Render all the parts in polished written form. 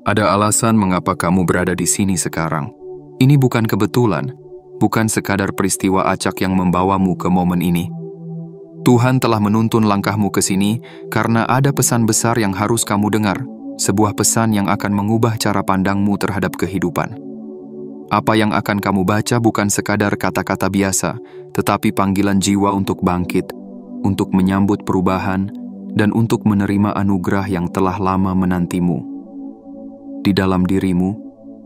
Ada alasan mengapa kamu berada di sini sekarang. Ini bukan kebetulan, bukan sekadar peristiwa acak yang membawamu ke momen ini. Tuhan telah menuntun langkahmu ke sini karena ada pesan besar yang harus kamu dengar, sebuah pesan yang akan mengubah cara pandangmu terhadap kehidupan. Apa yang akan kamu baca bukan sekadar kata-kata biasa, tetapi panggilan jiwa untuk bangkit, untuk menyambut perubahan, dan untuk menerima anugerah yang telah lama menantimu. Di dalam dirimu,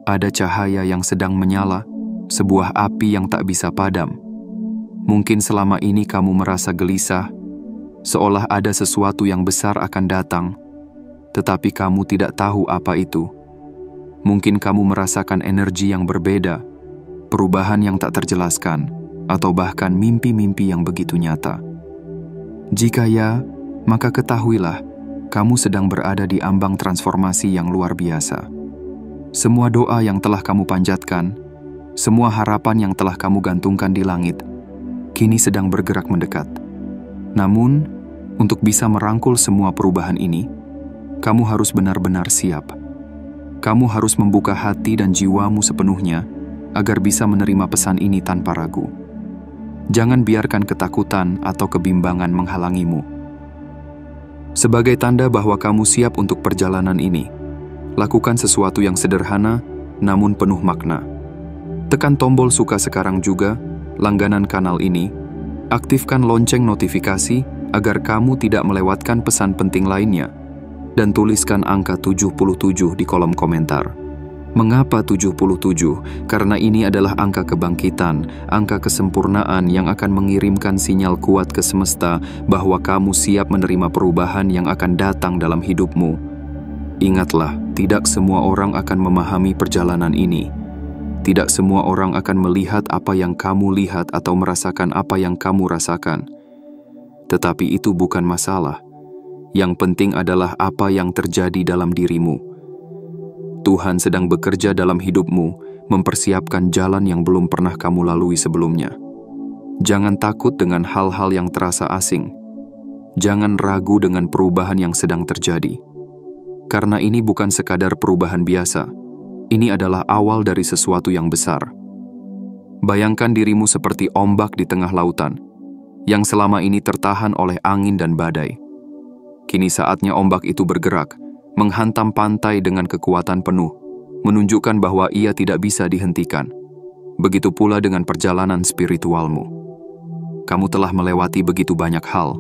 ada cahaya yang sedang menyala, sebuah api yang tak bisa padam. Mungkin selama ini kamu merasa gelisah, seolah ada sesuatu yang besar akan datang, tetapi kamu tidak tahu apa itu. Mungkin kamu merasakan energi yang berbeda, perubahan yang tak terjelaskan, atau bahkan mimpi-mimpi yang begitu nyata. Jika ya, maka ketahuilah, kamu sedang berada di ambang transformasi yang luar biasa. Semua doa yang telah kamu panjatkan, semua harapan yang telah kamu gantungkan di langit, kini sedang bergerak mendekat. Namun, untuk bisa merangkul semua perubahan ini, kamu harus benar-benar siap. Kamu harus membuka hati dan jiwamu sepenuhnya agar bisa menerima pesan ini tanpa ragu. Jangan biarkan ketakutan atau kebimbangan menghalangimu. Sebagai tanda bahwa kamu siap untuk perjalanan ini, lakukan sesuatu yang sederhana namun penuh makna. Tekan tombol suka sekarang juga, langganan kanal ini, aktifkan lonceng notifikasi agar kamu tidak melewatkan pesan penting lainnya, dan tuliskan angka 77 di kolom komentar. Mengapa 77? Karena ini adalah angka kebangkitan, angka kesempurnaan yang akan mengirimkan sinyal kuat ke semesta bahwa kamu siap menerima perubahan yang akan datang dalam hidupmu. Ingatlah, tidak semua orang akan memahami perjalanan ini. Tidak semua orang akan melihat apa yang kamu lihat atau merasakan apa yang kamu rasakan. Tetapi itu bukan masalah. Yang penting adalah apa yang terjadi dalam dirimu. Tuhan sedang bekerja dalam hidupmu, mempersiapkan jalan yang belum pernah kamu lalui sebelumnya. Jangan takut dengan hal-hal yang terasa asing. Jangan ragu dengan perubahan yang sedang terjadi. Karena ini bukan sekadar perubahan biasa. Ini adalah awal dari sesuatu yang besar. Bayangkan dirimu seperti ombak di tengah lautan, yang selama ini tertahan oleh angin dan badai. Kini saatnya ombak itu bergerak, menghantam pantai dengan kekuatan penuh, menunjukkan bahwa ia tidak bisa dihentikan. Begitu pula dengan perjalanan spiritualmu. Kamu telah melewati begitu banyak hal,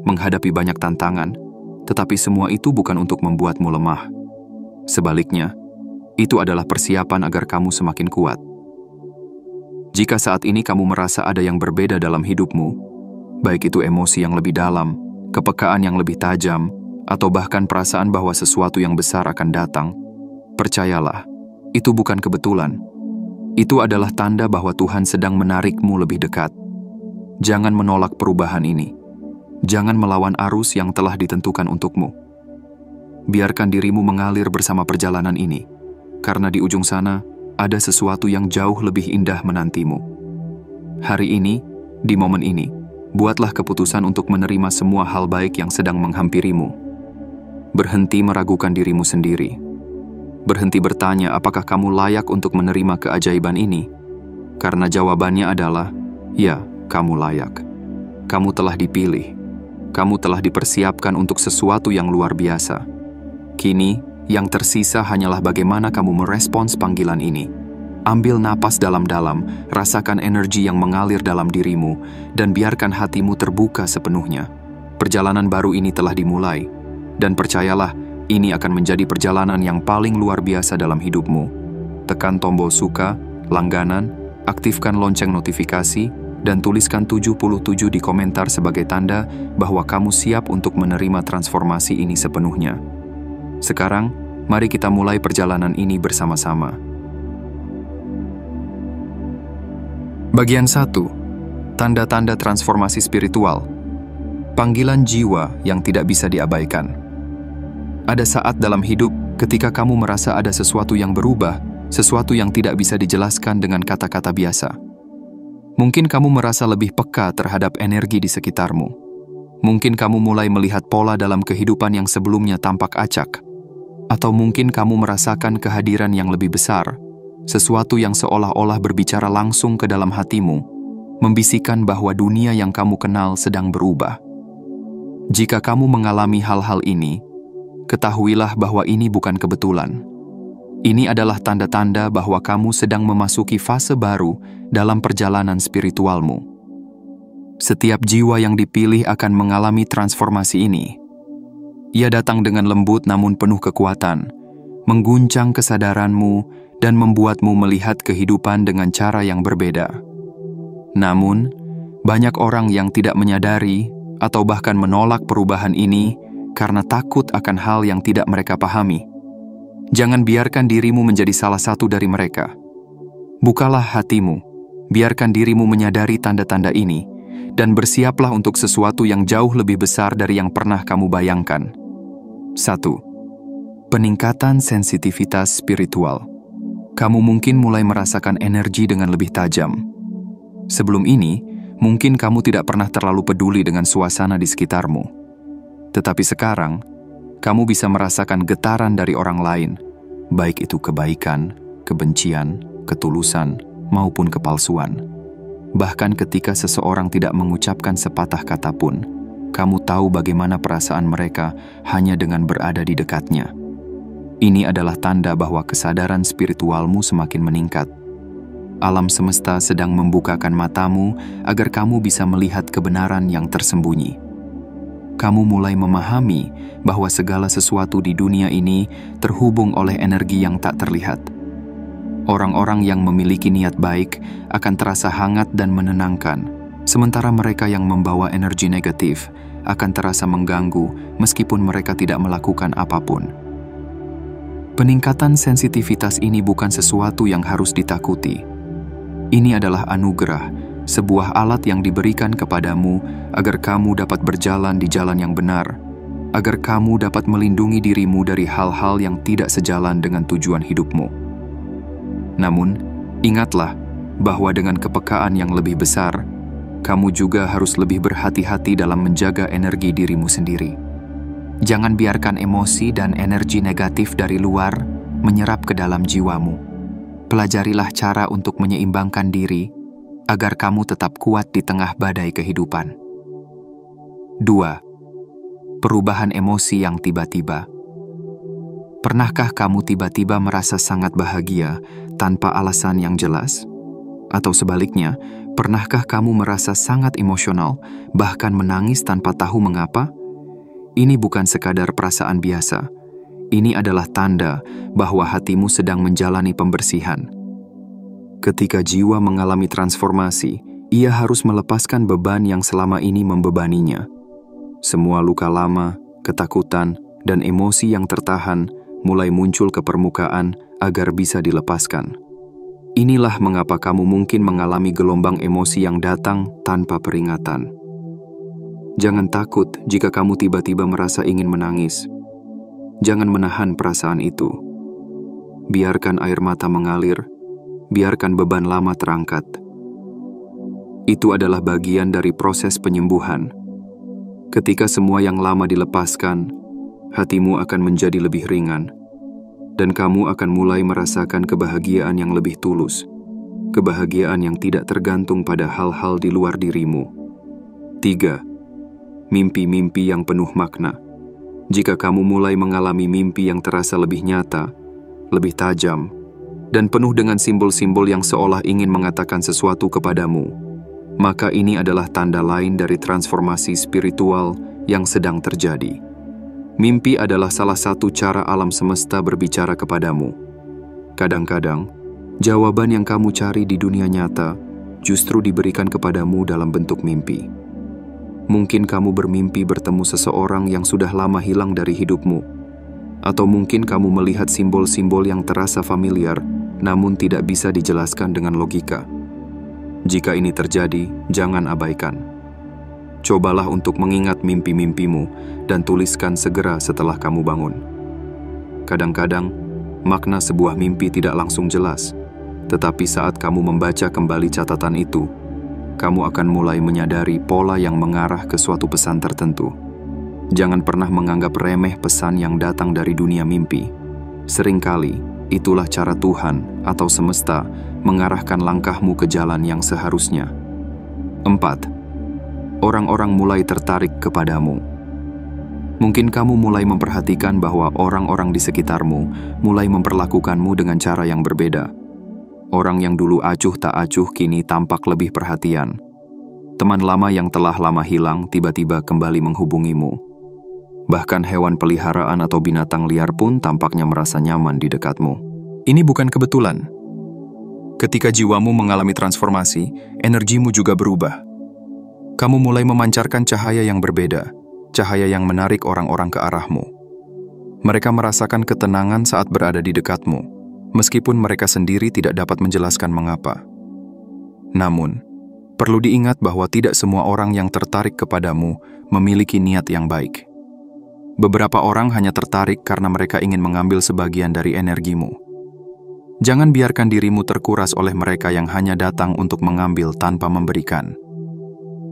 menghadapi banyak tantangan, tetapi semua itu bukan untuk membuatmu lemah. Sebaliknya, itu adalah persiapan agar kamu semakin kuat. Jika saat ini kamu merasa ada yang berbeda dalam hidupmu, baik itu emosi yang lebih dalam, kepekaan yang lebih tajam, atau bahkan perasaan bahwa sesuatu yang besar akan datang, percayalah, itu bukan kebetulan. Itu adalah tanda bahwa Tuhan sedang menarikmu lebih dekat. Jangan menolak perubahan ini. Jangan melawan arus yang telah ditentukan untukmu. Biarkan dirimu mengalir bersama perjalanan ini, karena di ujung sana ada sesuatu yang jauh lebih indah menantimu. Hari ini, di momen ini, buatlah keputusan untuk menerima semua hal baik yang sedang menghampirimu. Berhenti meragukan dirimu sendiri. Berhenti bertanya apakah kamu layak untuk menerima keajaiban ini. Karena jawabannya adalah, ya, kamu layak. Kamu telah dipilih. Kamu telah dipersiapkan untuk sesuatu yang luar biasa. Kini, yang tersisa hanyalah bagaimana kamu merespons panggilan ini. Ambil napas dalam-dalam, rasakan energi yang mengalir dalam dirimu, dan biarkan hatimu terbuka sepenuhnya. Perjalanan baru ini telah dimulai. Dan percayalah, ini akan menjadi perjalanan yang paling luar biasa dalam hidupmu. Tekan tombol suka, langganan, aktifkan lonceng notifikasi, dan tuliskan 77 di komentar sebagai tanda bahwa kamu siap untuk menerima transformasi ini sepenuhnya. Sekarang, mari kita mulai perjalanan ini bersama-sama. Bagian 1. Tanda-tanda transformasi spiritual. Panggilan jiwa yang tidak bisa diabaikan. Ada saat dalam hidup ketika kamu merasa ada sesuatu yang berubah, sesuatu yang tidak bisa dijelaskan dengan kata-kata biasa. Mungkin kamu merasa lebih peka terhadap energi di sekitarmu. Mungkin kamu mulai melihat pola dalam kehidupan yang sebelumnya tampak acak. Atau mungkin kamu merasakan kehadiran yang lebih besar, sesuatu yang seolah-olah berbicara langsung ke dalam hatimu, membisikkan bahwa dunia yang kamu kenal sedang berubah. Jika kamu mengalami hal-hal ini, ketahuilah bahwa ini bukan kebetulan. Ini adalah tanda-tanda bahwa kamu sedang memasuki fase baru dalam perjalanan spiritualmu. Setiap jiwa yang dipilih akan mengalami transformasi ini. Ia datang dengan lembut namun penuh kekuatan, mengguncang kesadaranmu dan membuatmu melihat kehidupan dengan cara yang berbeda. Namun, banyak orang yang tidak menyadari atau bahkan menolak perubahan ini karena takut akan hal yang tidak mereka pahami. Jangan biarkan dirimu menjadi salah satu dari mereka. Bukalah hatimu, biarkan dirimu menyadari tanda-tanda ini, dan bersiaplah untuk sesuatu yang jauh lebih besar dari yang pernah kamu bayangkan. 1. Peningkatan sensitivitas spiritual. Kamu mungkin mulai merasakan energi dengan lebih tajam. Sebelum ini, mungkin kamu tidak pernah terlalu peduli dengan suasana di sekitarmu. Tetapi sekarang, kamu bisa merasakan getaran dari orang lain, baik itu kebaikan, kebencian, ketulusan, maupun kepalsuan. Bahkan ketika seseorang tidak mengucapkan sepatah kata pun, kamu tahu bagaimana perasaan mereka hanya dengan berada di dekatnya. Ini adalah tanda bahwa kesadaran spiritualmu semakin meningkat. Alam semesta sedang membukakan matamu agar kamu bisa melihat kebenaran yang tersembunyi. Kamu mulai memahami bahwa segala sesuatu di dunia ini terhubung oleh energi yang tak terlihat. Orang-orang yang memiliki niat baik akan terasa hangat dan menenangkan, sementara mereka yang membawa energi negatif akan terasa mengganggu meskipun mereka tidak melakukan apapun. Peningkatan sensitivitas ini bukan sesuatu yang harus ditakuti. Ini adalah anugerah, sebuah alat yang diberikan kepadamu agar kamu dapat berjalan di jalan yang benar, agar kamu dapat melindungi dirimu dari hal-hal yang tidak sejalan dengan tujuan hidupmu. Namun, ingatlah bahwa dengan kepekaan yang lebih besar, kamu juga harus lebih berhati-hati dalam menjaga energi dirimu sendiri. Jangan biarkan emosi dan energi negatif dari luar menyerap ke dalam jiwamu. Pelajarilah cara untuk menyeimbangkan diri agar kamu tetap kuat di tengah badai kehidupan. 2. Perubahan emosi yang tiba-tiba. Pernahkah kamu tiba-tiba merasa sangat bahagia tanpa alasan yang jelas? Atau sebaliknya, pernahkah kamu merasa sangat emosional, bahkan menangis tanpa tahu mengapa? Ini bukan sekadar perasaan biasa. Ini adalah tanda bahwa hatimu sedang menjalani pembersihan. Ketika jiwa mengalami transformasi, ia harus melepaskan beban yang selama ini membebaninya. Semua luka lama, ketakutan, dan emosi yang tertahan mulai muncul ke permukaan agar bisa dilepaskan. Inilah mengapa kamu mungkin mengalami gelombang emosi yang datang tanpa peringatan. Jangan takut jika kamu tiba-tiba merasa ingin menangis. Jangan menahan perasaan itu. Biarkan air mata mengalir, biarkan beban lama terangkat. Itu adalah bagian dari proses penyembuhan. Ketika semua yang lama dilepaskan, hatimu akan menjadi lebih ringan, dan kamu akan mulai merasakan kebahagiaan yang lebih tulus, kebahagiaan yang tidak tergantung pada hal-hal di luar dirimu. 3. Mimpi-mimpi yang penuh makna. Jika kamu mulai mengalami mimpi yang terasa lebih nyata, lebih tajam, dan penuh dengan simbol-simbol yang seolah ingin mengatakan sesuatu kepadamu, maka ini adalah tanda lain dari transformasi spiritual yang sedang terjadi. Mimpi adalah salah satu cara alam semesta berbicara kepadamu. Kadang-kadang, jawaban yang kamu cari di dunia nyata justru diberikan kepadamu dalam bentuk mimpi. Mungkin kamu bermimpi bertemu seseorang yang sudah lama hilang dari hidupmu, atau mungkin kamu melihat simbol-simbol yang terasa familiar namun tidak bisa dijelaskan dengan logika. Jika ini terjadi, jangan abaikan. Cobalah untuk mengingat mimpi-mimpimu dan tuliskan segera setelah kamu bangun. Kadang-kadang, makna sebuah mimpi tidak langsung jelas, tetapi saat kamu membaca kembali catatan itu, kamu akan mulai menyadari pola yang mengarah ke suatu pesan tertentu. Jangan pernah menganggap remeh pesan yang datang dari dunia mimpi. Seringkali, itulah cara Tuhan atau semesta mengarahkan langkahmu ke jalan yang seharusnya. 4. Orang-orang mulai tertarik kepadamu. Mungkin kamu mulai memperhatikan bahwa orang-orang di sekitarmu mulai memperlakukanmu dengan cara yang berbeda. Orang yang dulu acuh tak acuh kini tampak lebih perhatian. Teman lama yang telah lama hilang tiba-tiba kembali menghubungimu. Bahkan hewan peliharaan atau binatang liar pun tampaknya merasa nyaman di dekatmu. Ini bukan kebetulan. Ketika jiwamu mengalami transformasi, energimu juga berubah. Kamu mulai memancarkan cahaya yang berbeda, cahaya yang menarik orang-orang ke arahmu. Mereka merasakan ketenangan saat berada di dekatmu, meskipun mereka sendiri tidak dapat menjelaskan mengapa. Namun, perlu diingat bahwa tidak semua orang yang tertarik kepadamu memiliki niat yang baik. Beberapa orang hanya tertarik karena mereka ingin mengambil sebagian dari energimu. Jangan biarkan dirimu terkuras oleh mereka yang hanya datang untuk mengambil tanpa memberikan.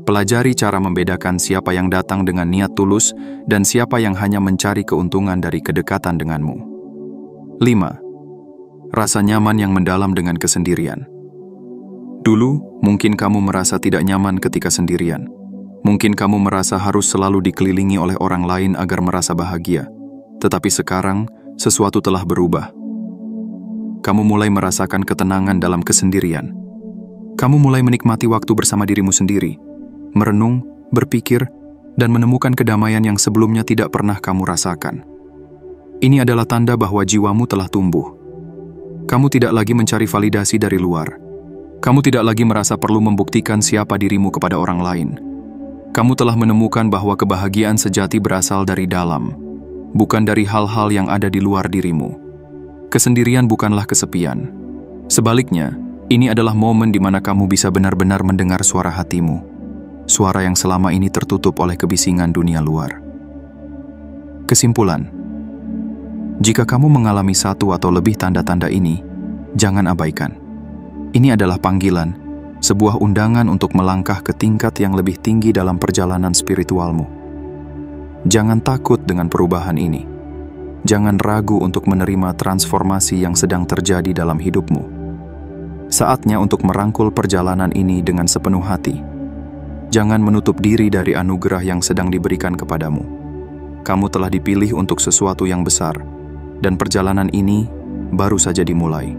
Pelajari cara membedakan siapa yang datang dengan niat tulus dan siapa yang hanya mencari keuntungan dari kedekatan denganmu. 5. Rasa nyaman yang mendalam dengan kesendirian. Dulu, mungkin kamu merasa tidak nyaman ketika sendirian. Mungkin kamu merasa harus selalu dikelilingi oleh orang lain agar merasa bahagia. Tetapi sekarang, sesuatu telah berubah. Kamu mulai merasakan ketenangan dalam kesendirian. Kamu mulai menikmati waktu bersama dirimu sendiri, merenung, berpikir, dan menemukan kedamaian yang sebelumnya tidak pernah kamu rasakan. Ini adalah tanda bahwa jiwamu telah tumbuh. Kamu tidak lagi mencari validasi dari luar. Kamu tidak lagi merasa perlu membuktikan siapa dirimu kepada orang lain. Kamu telah menemukan bahwa kebahagiaan sejati berasal dari dalam, bukan dari hal-hal yang ada di luar dirimu. Kesendirian bukanlah kesepian. Sebaliknya, ini adalah momen di mana kamu bisa benar-benar mendengar suara hatimu. Suara yang selama ini tertutup oleh kebisingan dunia luar. Kesimpulan, jika kamu mengalami satu atau lebih tanda-tanda ini, jangan abaikan. Ini adalah panggilan, sebuah undangan untuk melangkah ke tingkat yang lebih tinggi dalam perjalanan spiritualmu. Jangan takut dengan perubahan ini. Jangan ragu untuk menerima transformasi yang sedang terjadi dalam hidupmu. Saatnya untuk merangkul perjalanan ini dengan sepenuh hati. Jangan menutup diri dari anugerah yang sedang diberikan kepadamu. Kamu telah dipilih untuk sesuatu yang besar, dan perjalanan ini baru saja dimulai.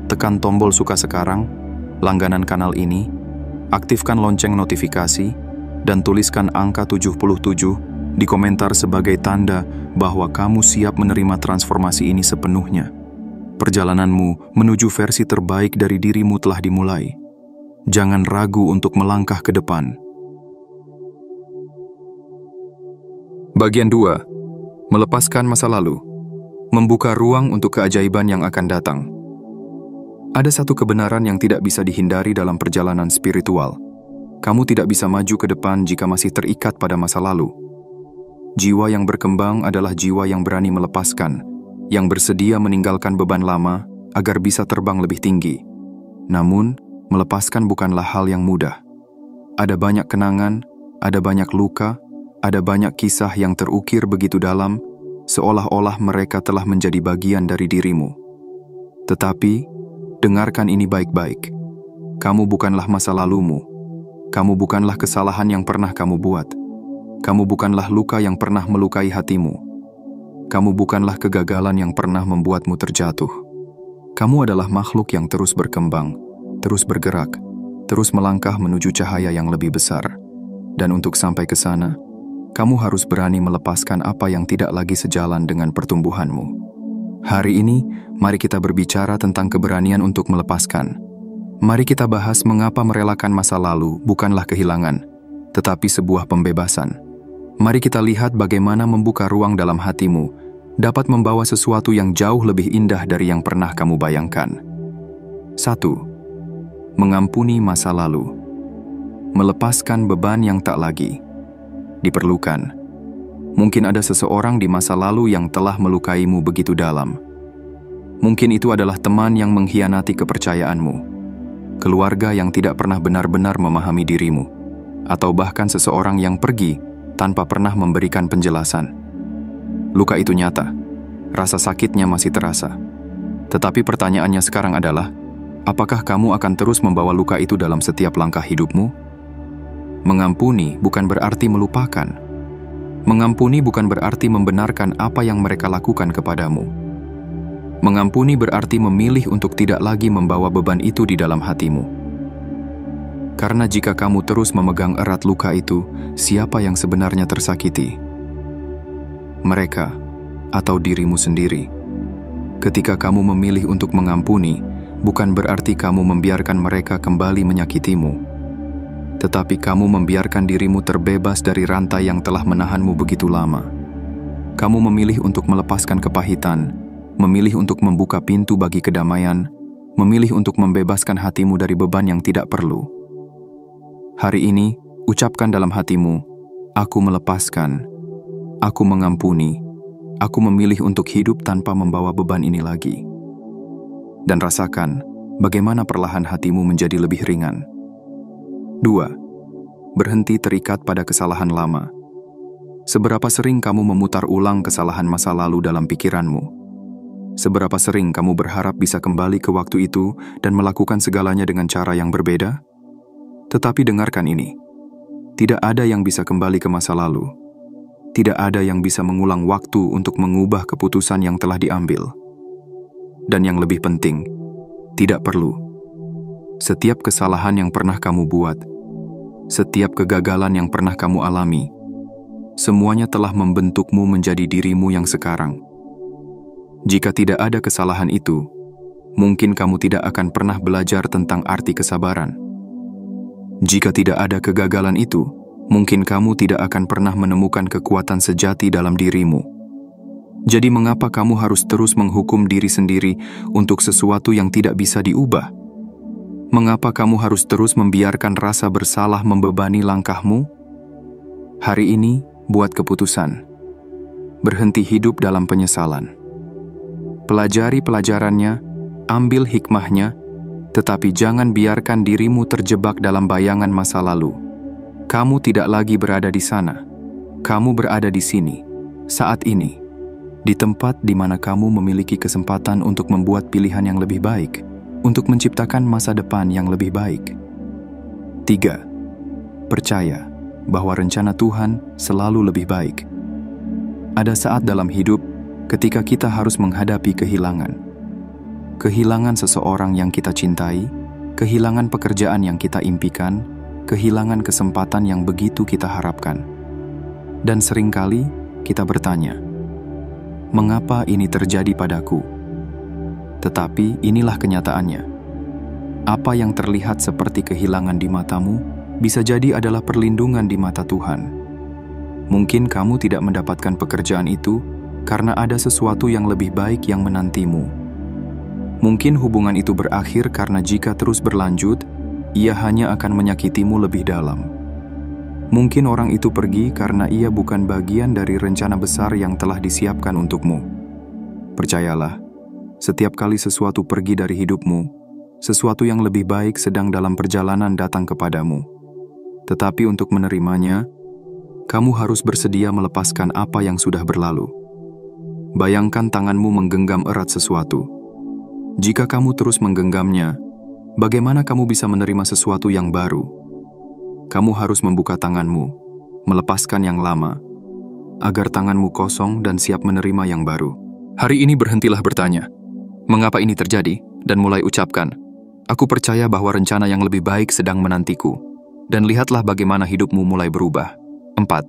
Tekan tombol suka sekarang, langganan kanal ini, aktifkan lonceng notifikasi, dan tuliskan angka 77 di komentar sebagai tanda bahwa kamu siap menerima transformasi ini sepenuhnya. Perjalananmu menuju versi terbaik dari dirimu telah dimulai. Jangan ragu untuk melangkah ke depan. Bagian 2. Melepaskan masa lalu. Membuka ruang untuk keajaiban yang akan datang. Ada satu kebenaran yang tidak bisa dihindari dalam perjalanan spiritual. Kamu tidak bisa maju ke depan jika masih terikat pada masa lalu. Jiwa yang berkembang adalah jiwa yang berani melepaskan, yang bersedia meninggalkan beban lama agar bisa terbang lebih tinggi. Namun, melepaskan bukanlah hal yang mudah. Ada banyak kenangan, ada banyak luka, ada banyak kisah yang terukir begitu dalam, seolah-olah mereka telah menjadi bagian dari dirimu. Tetapi, dengarkan ini baik-baik. Kamu bukanlah masa lalumu. Kamu bukanlah kesalahan yang pernah kamu buat. Kamu bukanlah luka yang pernah melukai hatimu. Kamu bukanlah kegagalan yang pernah membuatmu terjatuh. Kamu adalah makhluk yang terus berkembang, terus bergerak, terus melangkah menuju cahaya yang lebih besar. Dan untuk sampai ke sana, kamu harus berani melepaskan apa yang tidak lagi sejalan dengan pertumbuhanmu. Hari ini, mari kita berbicara tentang keberanian untuk melepaskan. Mari kita bahas mengapa merelakan masa lalu bukanlah kehilangan, tetapi sebuah pembebasan. Mari kita lihat bagaimana membuka ruang dalam hatimu dapat membawa sesuatu yang jauh lebih indah dari yang pernah kamu bayangkan. 1. Mengampuni masa lalu. Melepaskan beban yang tak lagi diperlukan. Mungkin ada seseorang di masa lalu yang telah melukaimu begitu dalam. Mungkin itu adalah teman yang mengkhianati kepercayaanmu, keluarga yang tidak pernah benar-benar memahami dirimu, atau bahkan seseorang yang pergi tanpa pernah memberikan penjelasan. Luka itu nyata, Rasa sakitnya masih terasa. Tetapi pertanyaannya sekarang adalah, apakah kamu akan terus membawa luka itu dalam setiap langkah hidupmu? Mengampuni bukan berarti melupakan. Mengampuni bukan berarti membenarkan apa yang mereka lakukan kepadamu. Mengampuni berarti memilih untuk tidak lagi membawa beban itu di dalam hatimu. Karena jika kamu terus memegang erat luka itu, siapa yang sebenarnya tersakiti? Mereka atau dirimu sendiri. Ketika kamu memilih untuk mengampuni, bukan berarti kamu membiarkan mereka kembali menyakitimu. Tetapi kamu membiarkan dirimu terbebas dari rantai yang telah menahanmu begitu lama. Kamu memilih untuk melepaskan kepahitan, memilih untuk membuka pintu bagi kedamaian, memilih untuk membebaskan hatimu dari beban yang tidak perlu. Hari ini, ucapkan dalam hatimu, aku melepaskan, aku mengampuni, aku memilih untuk hidup tanpa membawa beban ini lagi. Dan rasakan bagaimana perlahan hatimu menjadi lebih ringan. 2. Berhenti terikat pada kesalahan lama. Seberapa sering kamu memutar ulang kesalahan masa lalu dalam pikiranmu? Seberapa sering kamu berharap bisa kembali ke waktu itu dan melakukan segalanya dengan cara yang berbeda? Tetapi dengarkan ini, tidak ada yang bisa kembali ke masa lalu. Tidak ada yang bisa mengulang waktu untuk mengubah keputusan yang telah diambil. Dan yang lebih penting, tidak perlu. Setiap kesalahan yang pernah kamu buat, setiap kegagalan yang pernah kamu alami, semuanya telah membentukmu menjadi dirimu yang sekarang. Jika tidak ada kesalahan itu, mungkin kamu tidak akan pernah belajar tentang arti kesabaran. Jika tidak ada kegagalan itu, mungkin kamu tidak akan pernah menemukan kekuatan sejati dalam dirimu. Jadi mengapa kamu harus terus menghukum diri sendiri untuk sesuatu yang tidak bisa diubah? Mengapa kamu harus terus membiarkan rasa bersalah membebani langkahmu? Hari ini, buat keputusan. Berhenti hidup dalam penyesalan. Pelajari pelajarannya, ambil hikmahnya, tetapi jangan biarkan dirimu terjebak dalam bayangan masa lalu. Kamu tidak lagi berada di sana. Kamu berada di sini, saat ini, di tempat di mana kamu memiliki kesempatan untuk membuat pilihan yang lebih baik, untuk menciptakan masa depan yang lebih baik. 3. Percaya bahwa rencana Tuhan selalu lebih baik. Ada saat dalam hidup ketika kita harus menghadapi kehilangan. Kehilangan seseorang yang kita cintai, kehilangan pekerjaan yang kita impikan, kehilangan kesempatan yang begitu kita harapkan. Dan seringkali kita bertanya, mengapa ini terjadi padaku? Tetapi inilah kenyataannya. Apa yang terlihat seperti kehilangan di matamu, bisa jadi adalah perlindungan di mata Tuhan. Mungkin kamu tidak mendapatkan pekerjaan itu karena ada sesuatu yang lebih baik yang menantimu. Mungkin hubungan itu berakhir karena jika terus berlanjut, ia hanya akan menyakitimu lebih dalam. Mungkin orang itu pergi karena ia bukan bagian dari rencana besar yang telah disiapkan untukmu. Percayalah, setiap kali sesuatu pergi dari hidupmu, sesuatu yang lebih baik sedang dalam perjalanan datang kepadamu. Tetapi untuk menerimanya, kamu harus bersedia melepaskan apa yang sudah berlalu. Bayangkan tanganmu menggenggam erat sesuatu. Jika kamu terus menggenggamnya, bagaimana kamu bisa menerima sesuatu yang baru? Kamu harus membuka tanganmu, melepaskan yang lama, agar tanganmu kosong dan siap menerima yang baru. Hari ini berhentilah bertanya, mengapa ini terjadi? Dan mulai ucapkan, aku percaya bahwa rencana yang lebih baik sedang menantiku. Dan lihatlah bagaimana hidupmu mulai berubah. 4.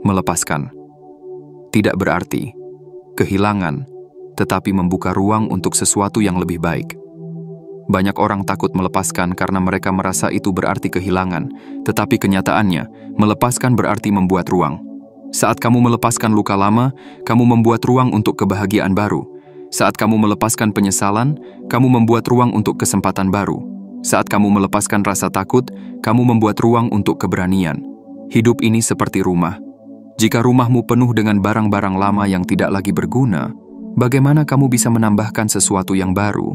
Melepaskan. Tidak berarti kehilangan, tetapi membuka ruang untuk sesuatu yang lebih baik. Banyak orang takut melepaskan karena mereka merasa itu berarti kehilangan, tetapi kenyataannya, melepaskan berarti membuat ruang. Saat kamu melepaskan luka lama, kamu membuat ruang untuk kebahagiaan baru. Saat kamu melepaskan penyesalan, kamu membuat ruang untuk kesempatan baru. Saat kamu melepaskan rasa takut, kamu membuat ruang untuk keberanian. Hidup ini seperti rumah. Jika rumahmu penuh dengan barang-barang lama yang tidak lagi berguna, bagaimana kamu bisa menambahkan sesuatu yang baru?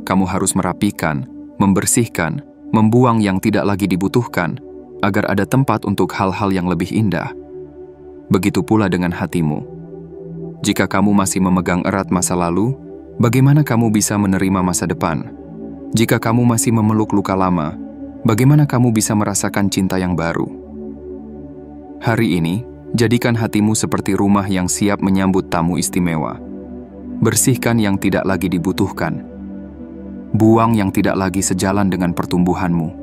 Kamu harus merapikan, membersihkan, membuang yang tidak lagi dibutuhkan, agar ada tempat untuk hal-hal yang lebih indah. Begitu pula dengan hatimu. Jika kamu masih memegang erat masa lalu, bagaimana kamu bisa menerima masa depan? Jika kamu masih memeluk luka lama, bagaimana kamu bisa merasakan cinta yang baru? Hari ini, jadikan hatimu seperti rumah yang siap menyambut tamu istimewa. Bersihkan yang tidak lagi dibutuhkan. Buang yang tidak lagi sejalan dengan pertumbuhanmu.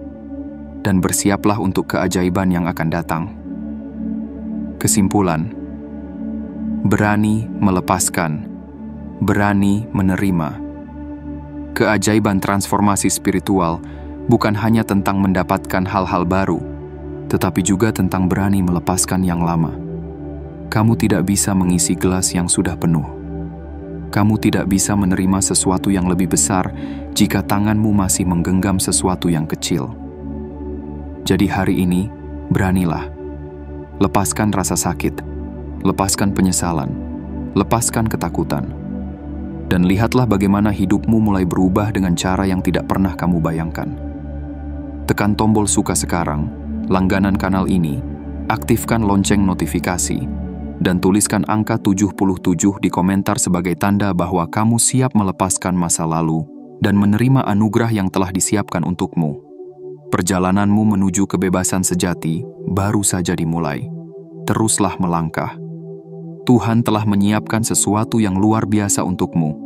Dan bersiaplah untuk keajaiban yang akan datang. Kesimpulan, berani melepaskan, berani menerima. Keajaiban transformasi spiritual bukan hanya tentang mendapatkan hal-hal baru, tetapi juga tentang berani melepaskan yang lama. Kamu tidak bisa mengisi gelas yang sudah penuh. Kamu tidak bisa menerima sesuatu yang lebih besar jika tanganmu masih menggenggam sesuatu yang kecil. Jadi hari ini, beranilah. Lepaskan rasa sakit, lepaskan penyesalan, lepaskan ketakutan. Dan lihatlah bagaimana hidupmu mulai berubah dengan cara yang tidak pernah kamu bayangkan. Tekan tombol suka sekarang, langganan kanal ini, aktifkan lonceng notifikasi, dan tuliskan angka 77 di komentar sebagai tanda bahwa kamu siap melepaskan masa lalu dan menerima anugerah yang telah disiapkan untukmu. Perjalananmu menuju kebebasan sejati baru saja dimulai. Teruslah melangkah. Tuhan telah menyiapkan sesuatu yang luar biasa untukmu.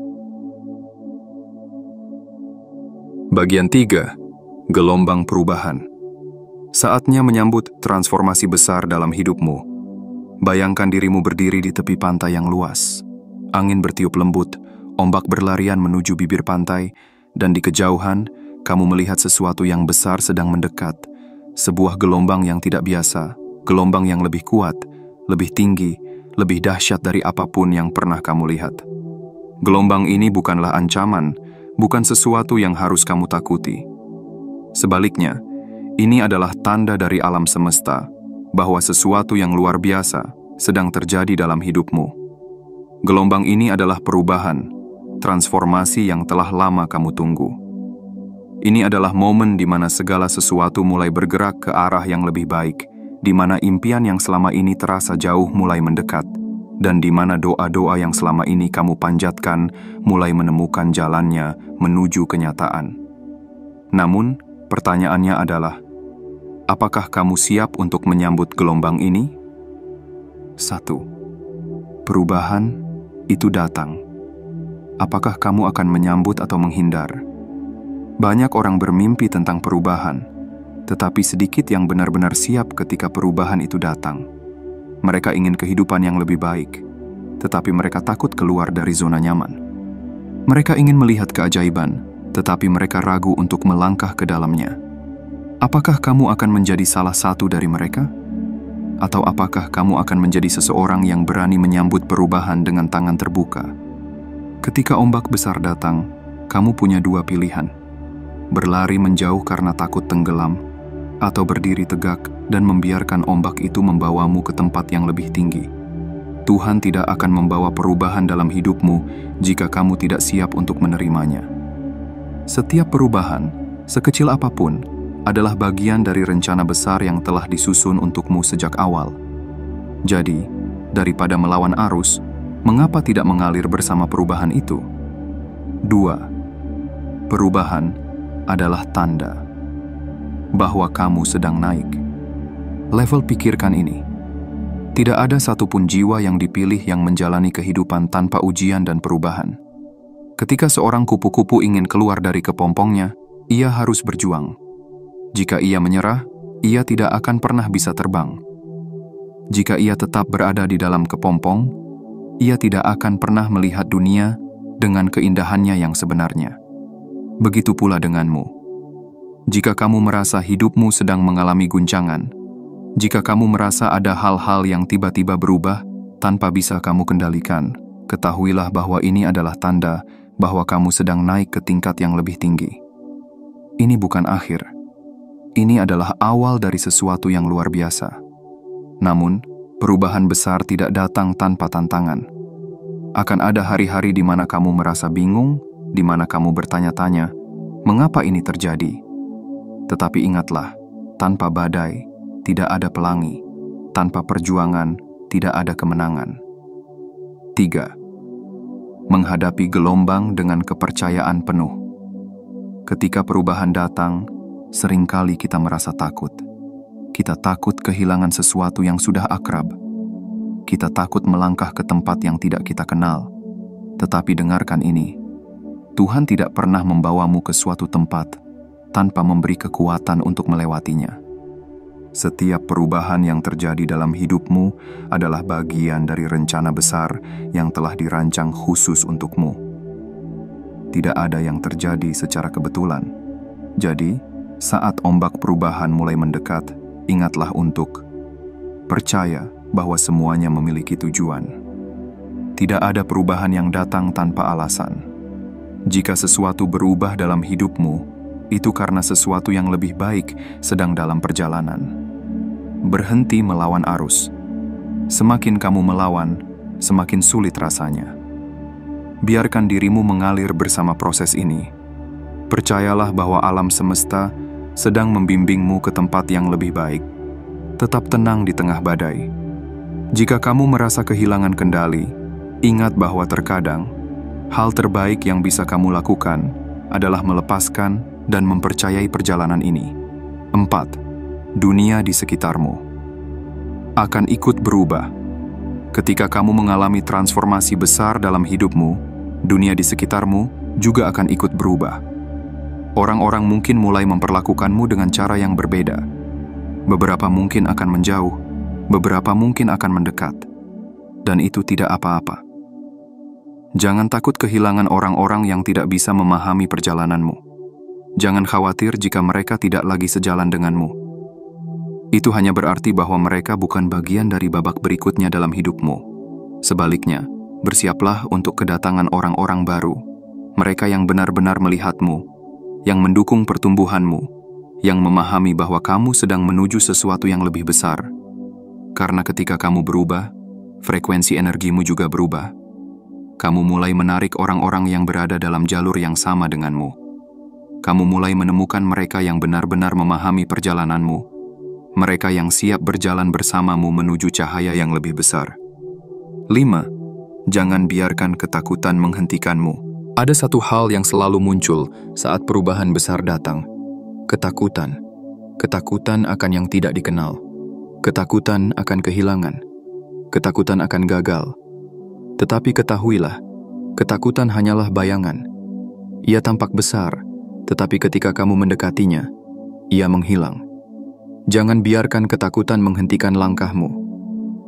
Bagian 3. Gelombang perubahan. Saatnya menyambut transformasi besar dalam hidupmu. Bayangkan dirimu berdiri di tepi pantai yang luas. Angin bertiup lembut, ombak berlarian menuju bibir pantai, dan di kejauhan, kamu melihat sesuatu yang besar sedang mendekat. Sebuah gelombang yang tidak biasa, gelombang yang lebih kuat, lebih tinggi, lebih dahsyat dari apapun yang pernah kamu lihat. Gelombang ini bukanlah ancaman, bukan sesuatu yang harus kamu takuti. Sebaliknya, ini adalah tanda dari alam semesta bahwa sesuatu yang luar biasa sedang terjadi dalam hidupmu. Gelombang ini adalah perubahan, transformasi yang telah lama kamu tunggu. Ini adalah momen di mana segala sesuatu mulai bergerak ke arah yang lebih baik, di mana impian yang selama ini terasa jauh mulai mendekat, dan di mana doa-doa yang selama ini kamu panjatkan mulai menemukan jalannya menuju kenyataan. Namun, pertanyaannya adalah, apakah kamu siap untuk menyambut gelombang ini? 1. Perubahan itu datang. Apakah kamu akan menyambut atau menghindar? Banyak orang bermimpi tentang perubahan, tetapi sedikit yang benar-benar siap ketika perubahan itu datang. Mereka ingin kehidupan yang lebih baik, tetapi mereka takut keluar dari zona nyaman. Mereka ingin melihat keajaiban, tetapi mereka ragu untuk melangkah ke dalamnya. Apakah kamu akan menjadi salah satu dari mereka? Atau apakah kamu akan menjadi seseorang yang berani menyambut perubahan dengan tangan terbuka? Ketika ombak besar datang, kamu punya dua pilihan. Berlari menjauh karena takut tenggelam, atau berdiri tegak dan membiarkan ombak itu membawamu ke tempat yang lebih tinggi. Tuhan tidak akan membawa perubahan dalam hidupmu jika kamu tidak siap untuk menerimanya. Setiap perubahan, sekecil apapun, adalah bagian dari rencana besar yang telah disusun untukmu sejak awal. Jadi, daripada melawan arus, mengapa tidak mengalir bersama perubahan itu? 2. Perubahan adalah tanda bahwa kamu sedang naik. Level pikirkan ini. Tidak ada satupun jiwa yang dipilih yang menjalani kehidupan tanpa ujian dan perubahan. Ketika seorang kupu-kupu ingin keluar dari kepompongnya, ia harus berjuang. Jika ia menyerah, ia tidak akan pernah bisa terbang. Jika ia tetap berada di dalam kepompong, ia tidak akan pernah melihat dunia dengan keindahannya yang sebenarnya. Begitu pula denganmu. Jika kamu merasa hidupmu sedang mengalami guncangan, jika kamu merasa ada hal-hal yang tiba-tiba berubah tanpa bisa kamu kendalikan, ketahuilah bahwa ini adalah tanda bahwa kamu sedang naik ke tingkat yang lebih tinggi. Ini bukan akhir. Ini adalah awal dari sesuatu yang luar biasa. Namun, perubahan besar tidak datang tanpa tantangan. Akan ada hari-hari di mana kamu merasa bingung, di mana kamu bertanya-tanya, mengapa ini terjadi? Tetapi ingatlah, tanpa badai, tidak ada pelangi. Tanpa perjuangan, tidak ada kemenangan. 3. 3. Menghadapi gelombang dengan kepercayaan penuh. Ketika perubahan datang, seringkali kita merasa takut. Kita takut kehilangan sesuatu yang sudah akrab. Kita takut melangkah ke tempat yang tidak kita kenal. Tetapi dengarkan ini, Tuhan tidak pernah membawamu ke suatu tempat tanpa memberi kekuatan untuk melewatinya. Setiap perubahan yang terjadi dalam hidupmu adalah bagian dari rencana besar yang telah dirancang khusus untukmu. Tidak ada yang terjadi secara kebetulan. Jadi, saat ombak perubahan mulai mendekat, ingatlah untuk percaya bahwa semuanya memiliki tujuan. Tidak ada perubahan yang datang tanpa alasan. Jika sesuatu berubah dalam hidupmu, itu karena sesuatu yang lebih baik sedang dalam perjalanan. Berhenti melawan arus. Semakin kamu melawan, semakin sulit rasanya. Biarkan dirimu mengalir bersama proses ini. Percayalah bahwa alam semesta sedang membimbingmu ke tempat yang lebih baik. Tetap tenang di tengah badai. Jika kamu merasa kehilangan kendali, ingat bahwa terkadang hal terbaik yang bisa kamu lakukan adalah melepaskan dan mempercayai perjalanan ini. 4. Dunia di sekitarmu akan ikut berubah. Ketika kamu mengalami transformasi besar dalam hidupmu, dunia di sekitarmu juga akan ikut berubah. Orang-orang mungkin mulai memperlakukanmu dengan cara yang berbeda. Beberapa mungkin akan menjauh, beberapa mungkin akan mendekat. Dan itu tidak apa-apa. Jangan takut kehilangan orang-orang yang tidak bisa memahami perjalananmu. Jangan khawatir jika mereka tidak lagi sejalan denganmu. Itu hanya berarti bahwa mereka bukan bagian dari babak berikutnya dalam hidupmu. Sebaliknya, bersiaplah untuk kedatangan orang-orang baru. Mereka yang benar-benar melihatmu, yang mendukung pertumbuhanmu, yang memahami bahwa kamu sedang menuju sesuatu yang lebih besar. Karena ketika kamu berubah, frekuensi energimu juga berubah. Kamu mulai menarik orang-orang yang berada dalam jalur yang sama denganmu. Kamu mulai menemukan mereka yang benar-benar memahami perjalananmu. Mereka yang siap berjalan bersamamu menuju cahaya yang lebih besar. 5. Jangan biarkan ketakutan menghentikanmu. Ada satu hal yang selalu muncul saat perubahan besar datang. Ketakutan. Ketakutan akan yang tidak dikenal. Ketakutan akan kehilangan. Ketakutan akan gagal. Tetapi ketahuilah, ketakutan hanyalah bayangan. Ia tampak besar, tetapi ketika kamu mendekatinya, ia menghilang. Jangan biarkan ketakutan menghentikan langkahmu.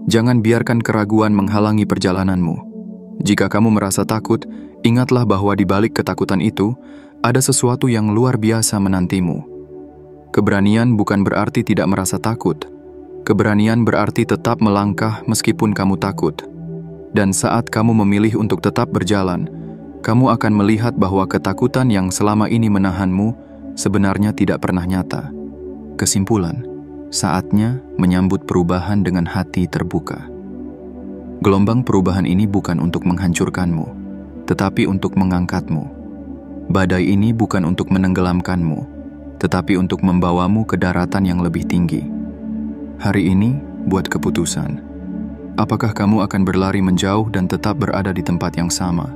Jangan biarkan keraguan menghalangi perjalananmu. Jika kamu merasa takut, ingatlah bahwa di balik ketakutan itu, ada sesuatu yang luar biasa menantimu. Keberanian bukan berarti tidak merasa takut. Keberanian berarti tetap melangkah meskipun kamu takut. Dan saat kamu memilih untuk tetap berjalan, kamu akan melihat bahwa ketakutan yang selama ini menahanmu sebenarnya tidak pernah nyata. Kesimpulan, saatnya menyambut perubahan dengan hati terbuka. Gelombang perubahan ini bukan untuk menghancurkanmu, tetapi untuk mengangkatmu. Badai ini bukan untuk menenggelamkanmu, tetapi untuk membawamu ke daratan yang lebih tinggi. Hari ini, buat keputusan. Apakah kamu akan berlari menjauh dan tetap berada di tempat yang sama?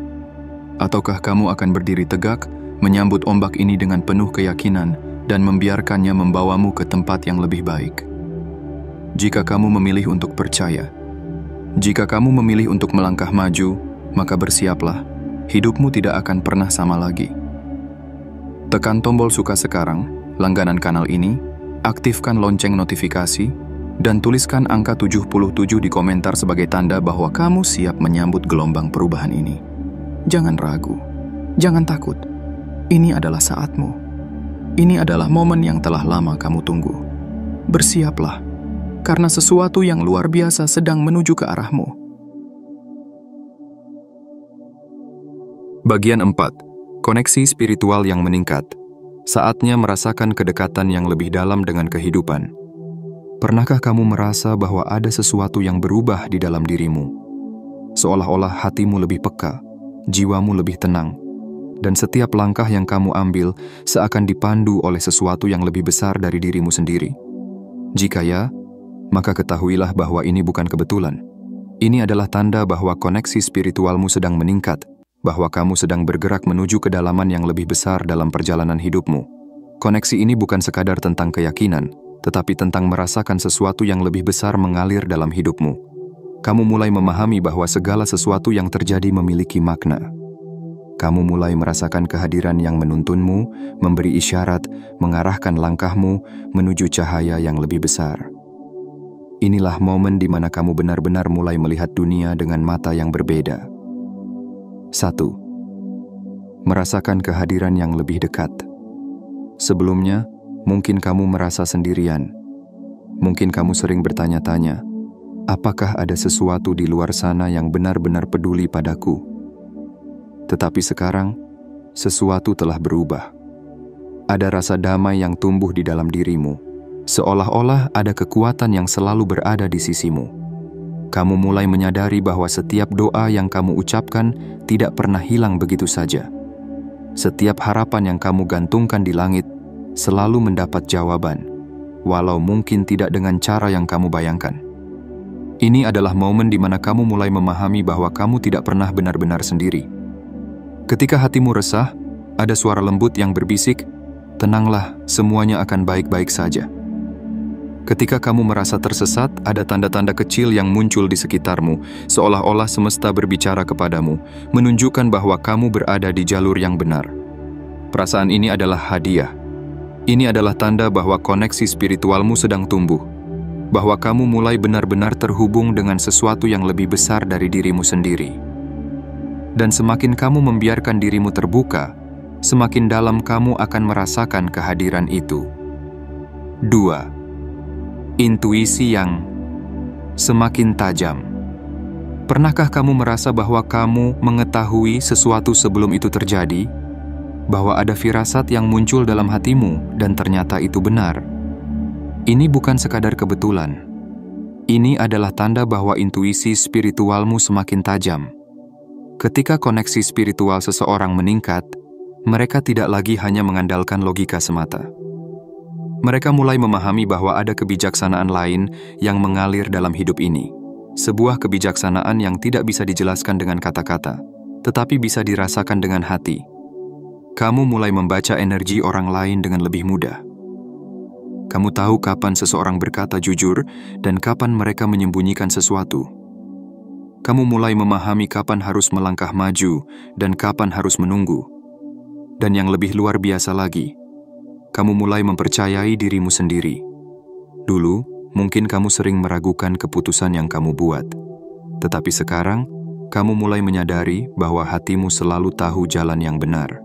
Ataukah kamu akan berdiri tegak, menyambut ombak ini dengan penuh keyakinan, dan membiarkannya membawamu ke tempat yang lebih baik? Jika kamu memilih untuk percaya, jika kamu memilih untuk melangkah maju, maka bersiaplah, hidupmu tidak akan pernah sama lagi. Tekan tombol suka sekarang, langganan kanal ini, aktifkan lonceng notifikasi, dan tuliskan angka 77 di komentar sebagai tanda bahwa kamu siap menyambut gelombang perubahan ini. Jangan ragu, jangan takut. Ini adalah saatmu. Ini adalah momen yang telah lama kamu tunggu. Bersiaplah, karena sesuatu yang luar biasa sedang menuju ke arahmu. Bagian 4. Koneksi spiritual yang meningkat. Saatnya merasakan kedekatan yang lebih dalam dengan kehidupan. Pernahkah kamu merasa bahwa ada sesuatu yang berubah di dalam dirimu? Seolah-olah hatimu lebih peka, jiwamu lebih tenang, dan setiap langkah yang kamu ambil seakan dipandu oleh sesuatu yang lebih besar dari dirimu sendiri. Jika ya, maka ketahuilah bahwa ini bukan kebetulan. Ini adalah tanda bahwa koneksi spiritualmu sedang meningkat, bahwa kamu sedang bergerak menuju kedalaman yang lebih besar dalam perjalanan hidupmu. Koneksi ini bukan sekadar tentang keyakinan, tetapi tentang merasakan sesuatu yang lebih besar mengalir dalam hidupmu. Kamu mulai memahami bahwa segala sesuatu yang terjadi memiliki makna. Kamu mulai merasakan kehadiran yang menuntunmu, memberi isyarat, mengarahkan langkahmu menuju cahaya yang lebih besar. Inilah momen di mana kamu benar-benar mulai melihat dunia dengan mata yang berbeda. 1. Merasakan kehadiran yang lebih dekat. Sebelumnya, mungkin kamu merasa sendirian. Mungkin kamu sering bertanya-tanya, apakah ada sesuatu di luar sana yang benar-benar peduli padaku? Tetapi sekarang, sesuatu telah berubah. Ada rasa damai yang tumbuh di dalam dirimu. Seolah-olah ada kekuatan yang selalu berada di sisimu. Kamu mulai menyadari bahwa setiap doa yang kamu ucapkan tidak pernah hilang begitu saja. Setiap harapan yang kamu gantungkan di langit selalu mendapat jawaban, walau mungkin tidak dengan cara yang kamu bayangkan. Ini adalah momen di mana kamu mulai memahami bahwa kamu tidak pernah benar-benar sendiri. Ketika hatimu resah, ada suara lembut yang berbisik, "Tenanglah, semuanya akan baik-baik saja." Ketika kamu merasa tersesat, ada tanda-tanda kecil yang muncul di sekitarmu, seolah-olah semesta berbicara kepadamu, menunjukkan bahwa kamu berada di jalur yang benar. Perasaan ini adalah hadiah. Ini adalah tanda bahwa koneksi spiritualmu sedang tumbuh, bahwa kamu mulai benar-benar terhubung dengan sesuatu yang lebih besar dari dirimu sendiri. Dan semakin kamu membiarkan dirimu terbuka, semakin dalam kamu akan merasakan kehadiran itu. 2. Intuisi yang semakin tajam. Pernahkah kamu merasa bahwa kamu mengetahui sesuatu sebelum itu terjadi? Bahwa ada firasat yang muncul dalam hatimu dan ternyata itu benar? Ini bukan sekadar kebetulan. Ini adalah tanda bahwa intuisi spiritualmu semakin tajam. Ketika koneksi spiritual seseorang meningkat, mereka tidak lagi hanya mengandalkan logika semata. Mereka mulai memahami bahwa ada kebijaksanaan lain yang mengalir dalam hidup ini. Sebuah kebijaksanaan yang tidak bisa dijelaskan dengan kata-kata, tetapi bisa dirasakan dengan hati. Kamu mulai membaca energi orang lain dengan lebih mudah. Kamu tahu kapan seseorang berkata jujur dan kapan mereka menyembunyikan sesuatu. Kamu mulai memahami kapan harus melangkah maju dan kapan harus menunggu. Dan yang lebih luar biasa lagi, kamu mulai mempercayai dirimu sendiri. Dulu, mungkin kamu sering meragukan keputusan yang kamu buat. Tetapi sekarang, kamu mulai menyadari bahwa hatimu selalu tahu jalan yang benar.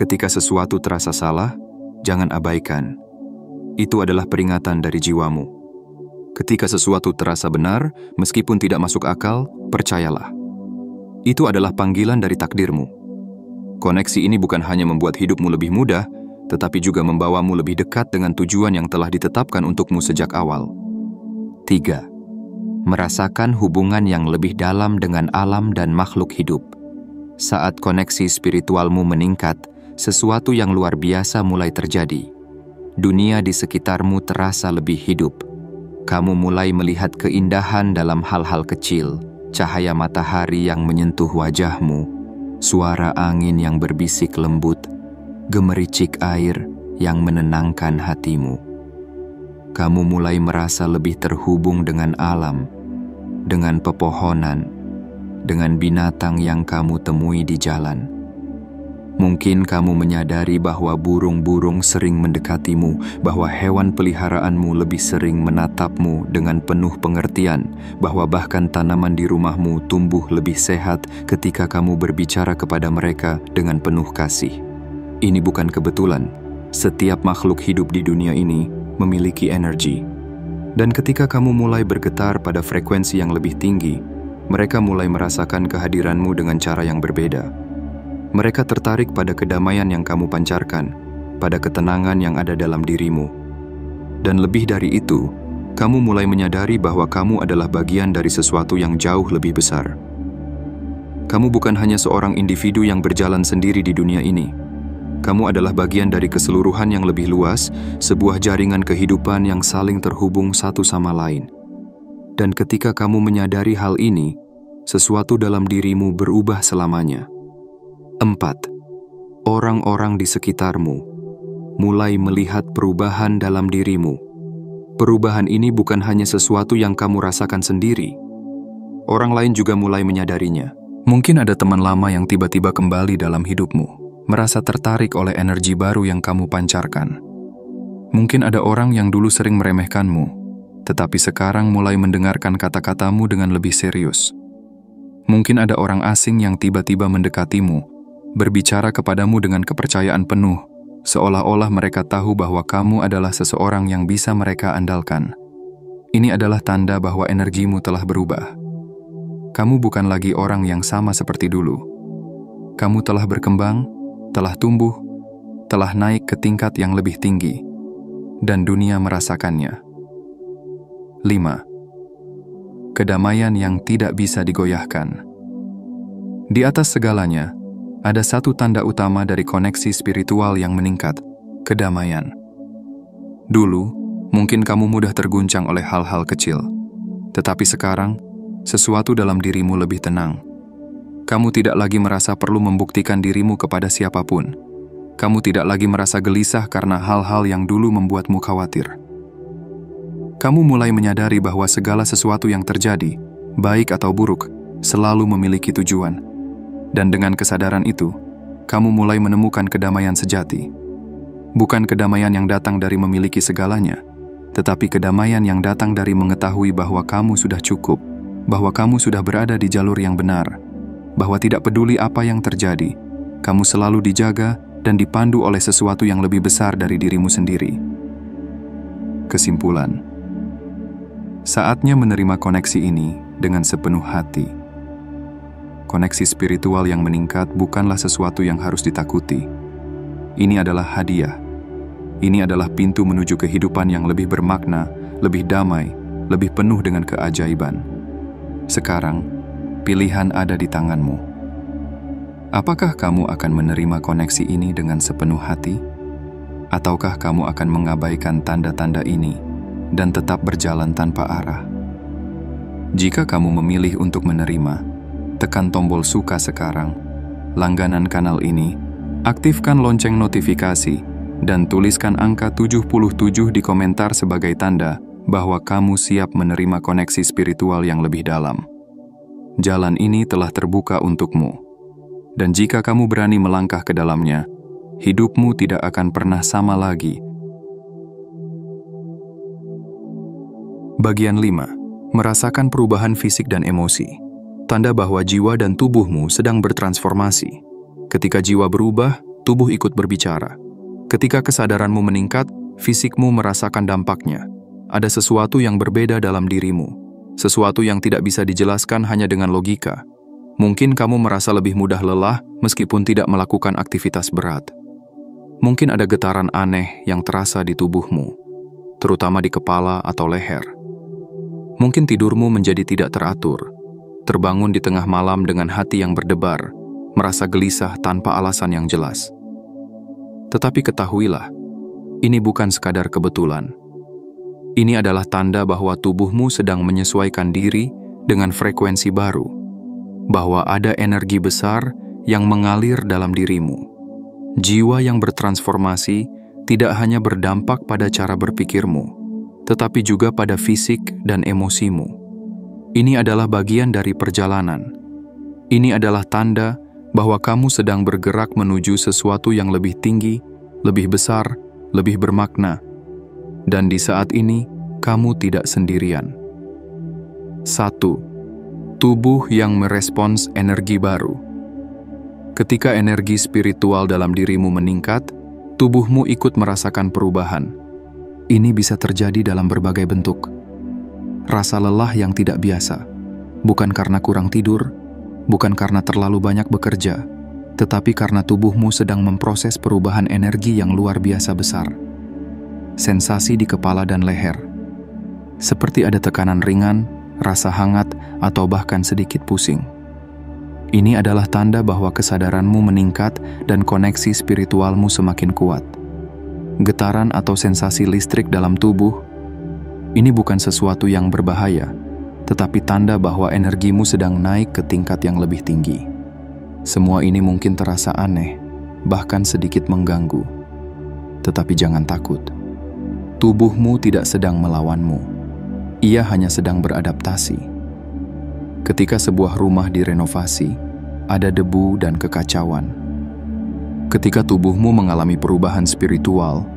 Ketika sesuatu terasa salah, jangan abaikan. Itu adalah peringatan dari jiwamu. Ketika sesuatu terasa benar, meskipun tidak masuk akal, percayalah. Itu adalah panggilan dari takdirmu. Koneksi ini bukan hanya membuat hidupmu lebih mudah, tetapi juga membawamu lebih dekat dengan tujuan yang telah ditetapkan untukmu sejak awal. 3. Merasakan hubungan yang lebih dalam dengan alam dan makhluk hidup. Saat koneksi spiritualmu meningkat, sesuatu yang luar biasa mulai terjadi. Dunia di sekitarmu terasa lebih hidup. Kamu mulai melihat keindahan dalam hal-hal kecil, cahaya matahari yang menyentuh wajahmu, suara angin yang berbisik lembut, gemericik air yang menenangkan hatimu. Kamu mulai merasa lebih terhubung dengan alam, dengan pepohonan, dengan binatang yang kamu temui di jalan. Mungkin kamu menyadari bahwa burung-burung sering mendekatimu, bahwa hewan peliharaanmu lebih sering menatapmu dengan penuh pengertian, bahwa bahkan tanaman di rumahmu tumbuh lebih sehat ketika kamu berbicara kepada mereka dengan penuh kasih. Ini bukan kebetulan. Setiap makhluk hidup di dunia ini memiliki energi. Dan ketika kamu mulai bergetar pada frekuensi yang lebih tinggi, mereka mulai merasakan kehadiranmu dengan cara yang berbeda. Mereka tertarik pada kedamaian yang kamu pancarkan, pada ketenangan yang ada dalam dirimu. Dan lebih dari itu, kamu mulai menyadari bahwa kamu adalah bagian dari sesuatu yang jauh lebih besar. Kamu bukan hanya seorang individu yang berjalan sendiri di dunia ini. Kamu adalah bagian dari keseluruhan yang lebih luas, sebuah jaringan kehidupan yang saling terhubung satu sama lain. Dan ketika kamu menyadari hal ini, sesuatu dalam dirimu berubah selamanya. 4. Orang-orang di sekitarmu mulai melihat perubahan dalam dirimu. Perubahan ini bukan hanya sesuatu yang kamu rasakan sendiri. Orang lain juga mulai menyadarinya. Mungkin ada teman lama yang tiba-tiba kembali dalam hidupmu, merasa tertarik oleh energi baru yang kamu pancarkan. Mungkin ada orang yang dulu sering meremehkanmu, tetapi sekarang mulai mendengarkan kata-katamu dengan lebih serius. Mungkin ada orang asing yang tiba-tiba mendekatimu, berbicara kepadamu dengan kepercayaan penuh, seolah-olah mereka tahu bahwa kamu adalah seseorang yang bisa mereka andalkan. Ini adalah tanda bahwa energimu telah berubah. Kamu bukan lagi orang yang sama seperti dulu. Kamu telah berkembang, telah tumbuh, telah naik ke tingkat yang lebih tinggi, dan dunia merasakannya. 5. Kedamaian yang tidak bisa digoyahkan. Di atas segalanya, ada satu tanda utama dari koneksi spiritual yang meningkat, kedamaian. Dulu, mungkin kamu mudah terguncang oleh hal-hal kecil, tetapi sekarang, sesuatu dalam dirimu lebih tenang. Kamu tidak lagi merasa perlu membuktikan dirimu kepada siapapun. Kamu tidak lagi merasa gelisah karena hal-hal yang dulu membuatmu khawatir. Kamu mulai menyadari bahwa segala sesuatu yang terjadi, baik atau buruk, selalu memiliki tujuan. Dan dengan kesadaran itu, kamu mulai menemukan kedamaian sejati. Bukan kedamaian yang datang dari memiliki segalanya, tetapi kedamaian yang datang dari mengetahui bahwa kamu sudah cukup, bahwa kamu sudah berada di jalur yang benar, bahwa tidak peduli apa yang terjadi, kamu selalu dijaga dan dipandu oleh sesuatu yang lebih besar dari dirimu sendiri. Kesimpulan, saatnya menerima koneksi ini dengan sepenuh hati. Koneksi spiritual yang meningkat bukanlah sesuatu yang harus ditakuti. Ini adalah hadiah. Ini adalah pintu menuju kehidupan yang lebih bermakna, lebih damai, lebih penuh dengan keajaiban. Sekarang, pilihan ada di tanganmu. Apakah kamu akan menerima koneksi ini dengan sepenuh hati? Ataukah kamu akan mengabaikan tanda-tanda ini dan tetap berjalan tanpa arah? Jika kamu memilih untuk menerima, tekan tombol suka sekarang, langganan kanal ini, aktifkan lonceng notifikasi, dan tuliskan angka 77 di komentar sebagai tanda bahwa kamu siap menerima koneksi spiritual yang lebih dalam. Jalan ini telah terbuka untukmu, dan jika kamu berani melangkah ke dalamnya, hidupmu tidak akan pernah sama lagi. Bagian 5. Merasakan perubahan fisik dan emosi. Tanda bahwa jiwa dan tubuhmu sedang bertransformasi. Ketika jiwa berubah, tubuh ikut berbicara. Ketika kesadaranmu meningkat, fisikmu merasakan dampaknya. Ada sesuatu yang berbeda dalam dirimu, sesuatu yang tidak bisa dijelaskan hanya dengan logika. Mungkin kamu merasa lebih mudah lelah meskipun tidak melakukan aktivitas berat. Mungkin ada getaran aneh yang terasa di tubuhmu, terutama di kepala atau leher. Mungkin tidurmu menjadi tidak teratur, terbangun di tengah malam dengan hati yang berdebar, merasa gelisah tanpa alasan yang jelas. Tetapi ketahuilah, ini bukan sekadar kebetulan. Ini adalah tanda bahwa tubuhmu sedang menyesuaikan diri dengan frekuensi baru, bahwa ada energi besar yang mengalir dalam dirimu. Jiwa yang bertransformasi tidak hanya berdampak pada cara berpikirmu, tetapi juga pada fisik dan emosimu. Ini adalah bagian dari perjalanan. Ini adalah tanda bahwa kamu sedang bergerak menuju sesuatu yang lebih tinggi, lebih besar, lebih bermakna. Dan di saat ini, kamu tidak sendirian. 1. Tubuh yang merespons energi baru. Ketika energi spiritual dalam dirimu meningkat, tubuhmu ikut merasakan perubahan. Ini bisa terjadi dalam berbagai bentuk. Rasa lelah yang tidak biasa, bukan karena kurang tidur, bukan karena terlalu banyak bekerja, tetapi karena tubuhmu sedang memproses perubahan energi yang luar biasa besar. Sensasi di kepala dan leher, seperti ada tekanan ringan, rasa hangat, atau bahkan sedikit pusing. Ini adalah tanda bahwa kesadaranmu meningkat dan koneksi spiritualmu semakin kuat. Getaran atau sensasi listrik dalam tubuh, ini bukan sesuatu yang berbahaya. tetapi tanda bahwa energimu sedang naik ke tingkat yang lebih tinggi. Semua ini mungkin terasa aneh, bahkan sedikit mengganggu. Tetapi jangan takut. Tubuhmu tidak sedang melawanmu. Ia hanya sedang beradaptasi. Ketika sebuah rumah direnovasi, ada debu dan kekacauan. Ketika tubuhmu mengalami perubahan spiritual,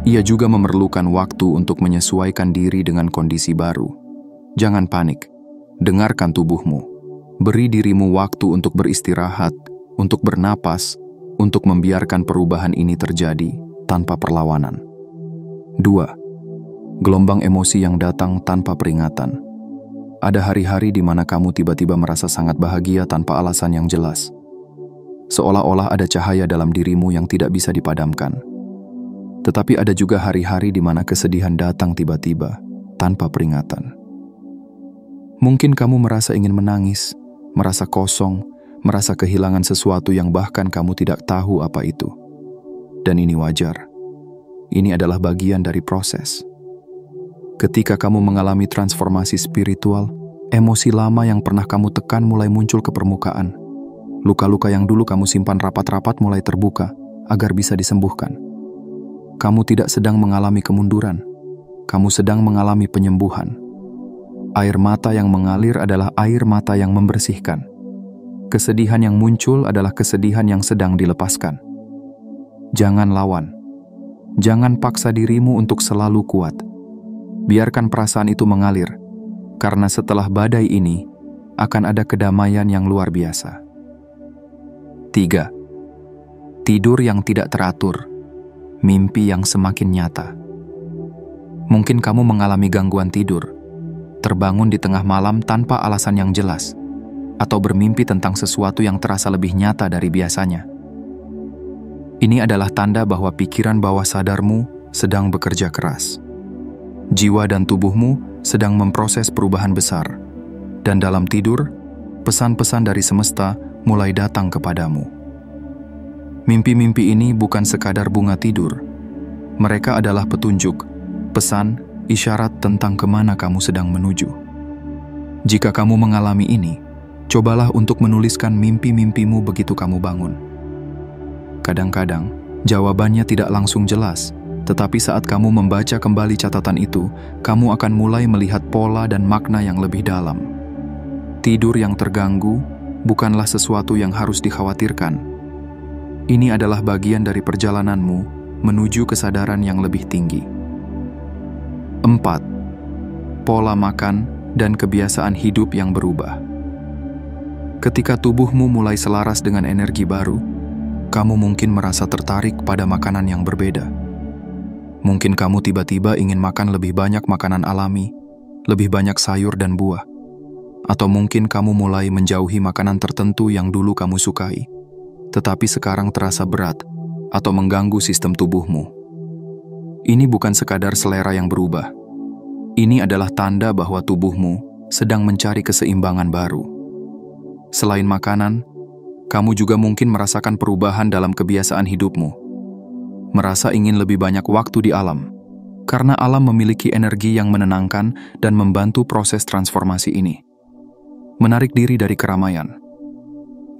ia juga memerlukan waktu untuk menyesuaikan diri dengan kondisi baru. Jangan panik. Dengarkan tubuhmu. Beri dirimu waktu untuk beristirahat, untuk bernapas, untuk membiarkan perubahan ini terjadi tanpa perlawanan. 2. Gelombang emosi yang datang tanpa peringatan. Ada hari-hari di mana kamu tiba-tiba merasa sangat bahagia tanpa alasan yang jelas. Seolah-olah ada cahaya dalam dirimu yang tidak bisa dipadamkan. Tetapi ada juga hari-hari di mana kesedihan datang tiba-tiba, tanpa peringatan. Mungkin kamu merasa ingin menangis, merasa kosong, merasa kehilangan sesuatu yang bahkan kamu tidak tahu apa itu. Dan ini wajar. Ini adalah bagian dari proses. Ketika kamu mengalami transformasi spiritual, emosi lama yang pernah kamu tekan mulai muncul ke permukaan. Luka-luka yang dulu kamu simpan rapat-rapat mulai terbuka agar bisa disembuhkan. Kamu tidak sedang mengalami kemunduran. Kamu sedang mengalami penyembuhan. Air mata yang mengalir adalah air mata yang membersihkan. Kesedihan yang muncul adalah kesedihan yang sedang dilepaskan. Jangan lawan. Jangan paksa dirimu untuk selalu kuat. Biarkan perasaan itu mengalir, karena setelah badai ini akan ada kedamaian yang luar biasa. 3. Tidur yang tidak teratur, mimpi yang semakin nyata. Mungkin kamu mengalami gangguan tidur, terbangun di tengah malam tanpa alasan yang jelas, atau bermimpi tentang sesuatu yang terasa lebih nyata dari biasanya. Ini adalah tanda bahwa pikiran bawah sadarmu sedang bekerja keras. Jiwa dan tubuhmu sedang memproses perubahan besar, dan dalam tidur, pesan-pesan dari semesta mulai datang kepadamu. Mimpi-mimpi ini bukan sekadar bunga tidur. Mereka adalah petunjuk, pesan, isyarat tentang kemana kamu sedang menuju. Jika kamu mengalami ini, cobalah untuk menuliskan mimpi-mimpimu begitu kamu bangun. Kadang-kadang, jawabannya tidak langsung jelas, tetapi saat kamu membaca kembali catatan itu, kamu akan mulai melihat pola dan makna yang lebih dalam. Tidur yang terganggu bukanlah sesuatu yang harus dikhawatirkan. Ini adalah bagian dari perjalananmu menuju kesadaran yang lebih tinggi. 4. Pola makan dan kebiasaan hidup yang berubah. Ketika tubuhmu mulai selaras dengan energi baru, kamu mungkin merasa tertarik pada makanan yang berbeda. Mungkin kamu tiba-tiba ingin makan lebih banyak makanan alami, lebih banyak sayur dan buah. Atau mungkin kamu mulai menjauhi makanan tertentu yang dulu kamu sukai, tetapi sekarang terasa berat atau mengganggu sistem tubuhmu. Ini bukan sekadar selera yang berubah. Ini adalah tanda bahwa tubuhmu sedang mencari keseimbangan baru. Selain makanan, kamu juga mungkin merasakan perubahan dalam kebiasaan hidupmu. Merasa ingin lebih banyak waktu di alam, karena alam memiliki energi yang menenangkan dan membantu proses transformasi ini. Menarik diri dari keramaian.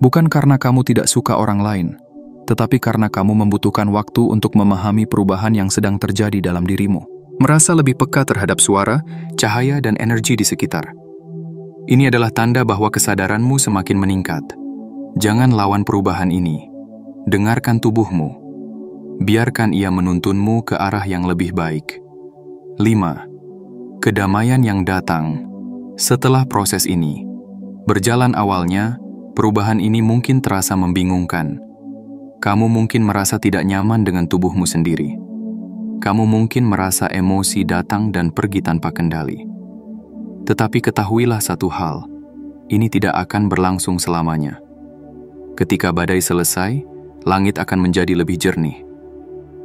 Bukan karena kamu tidak suka orang lain, tetapi karena kamu membutuhkan waktu untuk memahami perubahan yang sedang terjadi dalam dirimu. Merasa lebih peka terhadap suara, cahaya, dan energi di sekitar. Ini adalah tanda bahwa kesadaranmu semakin meningkat. Jangan lawan perubahan ini. Dengarkan tubuhmu. Biarkan ia menuntunmu ke arah yang lebih baik. 5. Kedamaian yang datang setelah proses ini. Berjalan awalnya, perubahan ini mungkin terasa membingungkan. Kamu mungkin merasa tidak nyaman dengan tubuhmu sendiri. Kamu mungkin merasa emosi datang dan pergi tanpa kendali. Tetapi ketahuilah satu hal, ini tidak akan berlangsung selamanya. Ketika badai selesai, langit akan menjadi lebih jernih.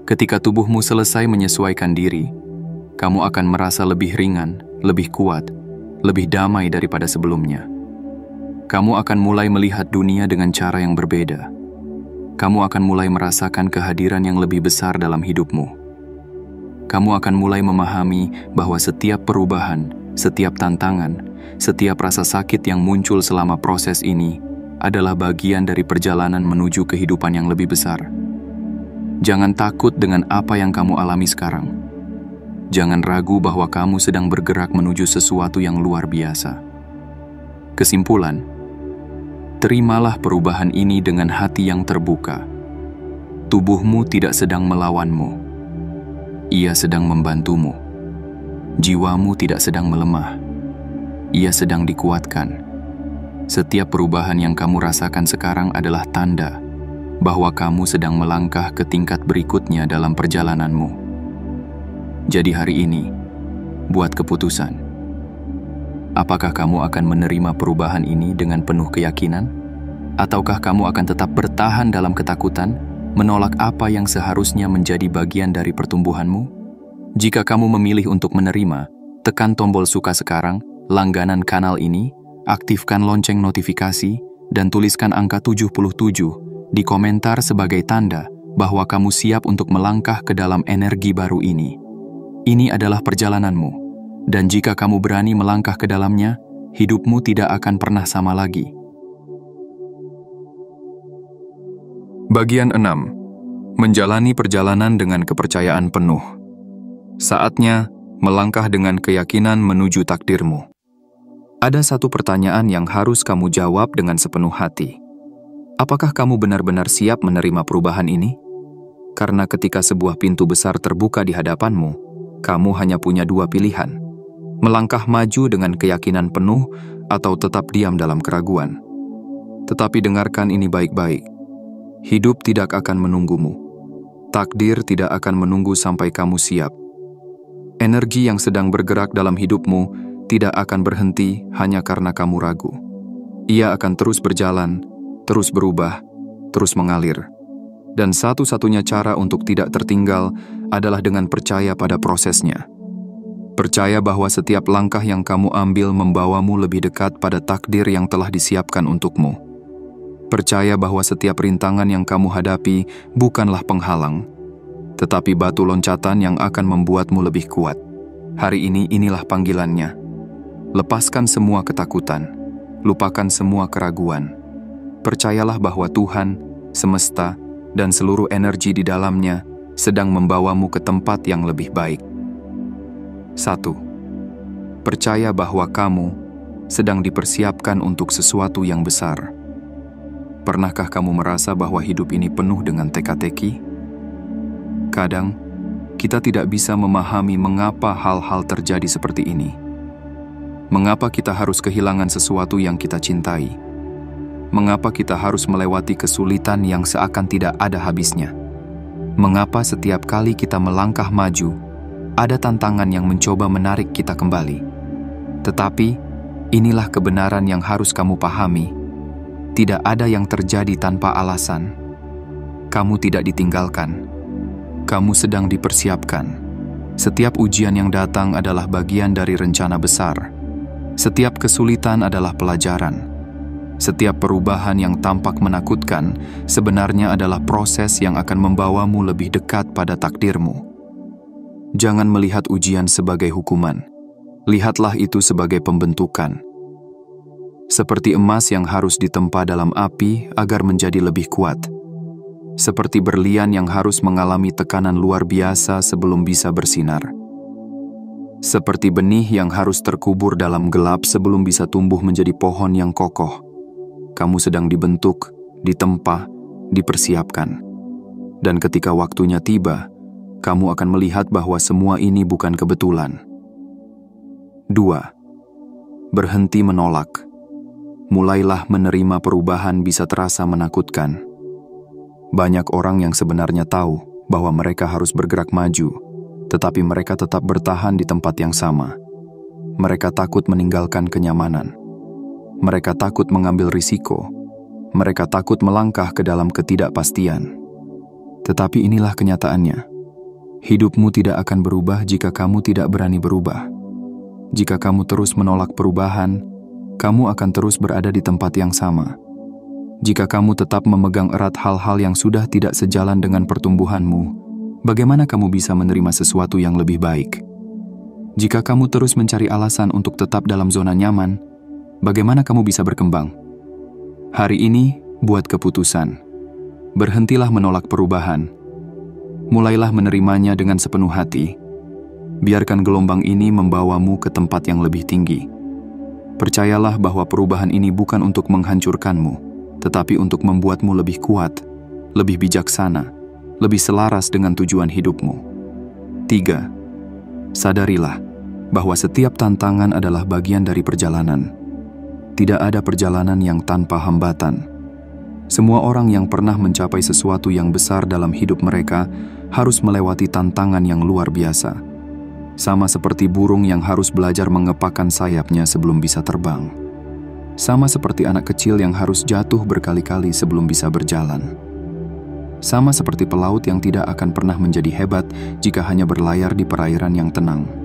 Ketika tubuhmu selesai menyesuaikan diri, kamu akan merasa lebih ringan, lebih kuat, lebih damai daripada sebelumnya. Kamu akan mulai melihat dunia dengan cara yang berbeda. Kamu akan mulai merasakan kehadiran yang lebih besar dalam hidupmu. Kamu akan mulai memahami bahwa setiap perubahan, setiap tantangan, setiap rasa sakit yang muncul selama proses ini adalah bagian dari perjalanan menuju kehidupan yang lebih besar. Jangan takut dengan apa yang kamu alami sekarang. Jangan ragu bahwa kamu sedang bergerak menuju sesuatu yang luar biasa. Kesimpulan, terimalah perubahan ini dengan hati yang terbuka. Tubuhmu tidak sedang melawanmu. Ia sedang membantumu. Jiwamu tidak sedang melemah. Ia sedang dikuatkan. Setiap perubahan yang kamu rasakan sekarang adalah tanda bahwa kamu sedang melangkah ke tingkat berikutnya dalam perjalananmu. Jadi hari ini, buat keputusan. Apakah kamu akan menerima perubahan ini dengan penuh keyakinan? Ataukah kamu akan tetap bertahan dalam ketakutan, menolak apa yang seharusnya menjadi bagian dari pertumbuhanmu? Jika kamu memilih untuk menerima, tekan tombol suka sekarang, langganan kanal ini, aktifkan lonceng notifikasi, dan tuliskan angka 77 di komentar sebagai tanda bahwa kamu siap untuk melangkah ke dalam energi baru ini. Ini adalah perjalananmu, dan jika kamu berani melangkah ke dalamnya, hidupmu tidak akan pernah sama lagi. Bagian 6. Menjalani perjalanan dengan kepercayaan penuh. Saatnya melangkah dengan keyakinan menuju takdirmu. Ada satu pertanyaan yang harus kamu jawab dengan sepenuh hati. Apakah kamu benar-benar siap menerima perubahan ini? Karena ketika sebuah pintu besar terbuka di hadapanmu, kamu hanya punya dua pilihan. Melangkah maju dengan keyakinan penuh atau tetap diam dalam keraguan. Tetapi dengarkan ini baik-baik. Hidup tidak akan menunggumu. Takdir tidak akan menunggu sampai kamu siap. Energi yang sedang bergerak dalam hidupmu tidak akan berhenti hanya karena kamu ragu. Ia akan terus berjalan, terus berubah, terus mengalir. Dan satu-satunya cara untuk tidak tertinggal adalah dengan percaya pada prosesnya. Percaya bahwa setiap langkah yang kamu ambil membawamu lebih dekat pada takdir yang telah disiapkan untukmu. Percaya bahwa setiap rintangan yang kamu hadapi bukanlah penghalang, tetapi batu loncatan yang akan membuatmu lebih kuat. Hari ini inilah panggilannya. Lepaskan semua ketakutan, lupakan semua keraguan. Percayalah bahwa Tuhan, semesta, dan seluruh energi di dalamnya sedang membawamu ke tempat yang lebih baik. 1. Percaya bahwa kamu sedang dipersiapkan untuk sesuatu yang besar. Pernahkah kamu merasa bahwa hidup ini penuh dengan teka-teki? Kadang, kita tidak bisa memahami mengapa hal-hal terjadi seperti ini. Mengapa kita harus kehilangan sesuatu yang kita cintai? Mengapa kita harus melewati kesulitan yang seakan tidak ada habisnya? Mengapa setiap kali kita melangkah maju, ada tantangan yang mencoba menarik kita kembali? Tetapi, inilah kebenaran yang harus kamu pahami. Tidak ada yang terjadi tanpa alasan. Kamu tidak ditinggalkan. Kamu sedang dipersiapkan. Setiap ujian yang datang adalah bagian dari rencana besar. Setiap kesulitan adalah pelajaran. Setiap perubahan yang tampak menakutkan sebenarnya adalah proses yang akan membawamu lebih dekat pada takdirmu. Jangan melihat ujian sebagai hukuman. Lihatlah itu sebagai pembentukan. Seperti emas yang harus ditempa dalam api agar menjadi lebih kuat. Seperti berlian yang harus mengalami tekanan luar biasa sebelum bisa bersinar. Seperti benih yang harus terkubur dalam gelap sebelum bisa tumbuh menjadi pohon yang kokoh. Kamu sedang dibentuk, ditempa, dipersiapkan. Dan ketika waktunya tiba, kamu akan melihat bahwa semua ini bukan kebetulan. 2. Berhenti menolak. Mulailah menerima perubahan bisa terasa menakutkan. Banyak orang yang sebenarnya tahu bahwa mereka harus bergerak maju, tetapi mereka tetap bertahan di tempat yang sama. Mereka takut meninggalkan kenyamanan. Mereka takut mengambil risiko. Mereka takut melangkah ke dalam ketidakpastian. Tetapi inilah kenyataannya. Hidupmu tidak akan berubah jika kamu tidak berani berubah. Jika kamu terus menolak perubahan, kamu akan terus berada di tempat yang sama. Jika kamu tetap memegang erat hal-hal yang sudah tidak sejalan dengan pertumbuhanmu, bagaimana kamu bisa menerima sesuatu yang lebih baik? Jika kamu terus mencari alasan untuk tetap dalam zona nyaman, bagaimana kamu bisa berkembang? Hari ini, buat keputusan. Berhentilah menolak perubahan. Mulailah menerimanya dengan sepenuh hati. Biarkan gelombang ini membawamu ke tempat yang lebih tinggi. Percayalah bahwa perubahan ini bukan untuk menghancurkanmu, tetapi untuk membuatmu lebih kuat, lebih bijaksana, lebih selaras dengan tujuan hidupmu. 3. Sadarilah bahwa setiap tantangan adalah bagian dari perjalanan. Tidak ada perjalanan yang tanpa hambatan. Semua orang yang pernah mencapai sesuatu yang besar dalam hidup mereka harus melewati tantangan yang luar biasa. Sama seperti burung yang harus belajar mengepakkan sayapnya sebelum bisa terbang. Sama seperti anak kecil yang harus jatuh berkali-kali sebelum bisa berjalan. Sama seperti pelaut yang tidak akan pernah menjadi hebat jika hanya berlayar di perairan yang tenang.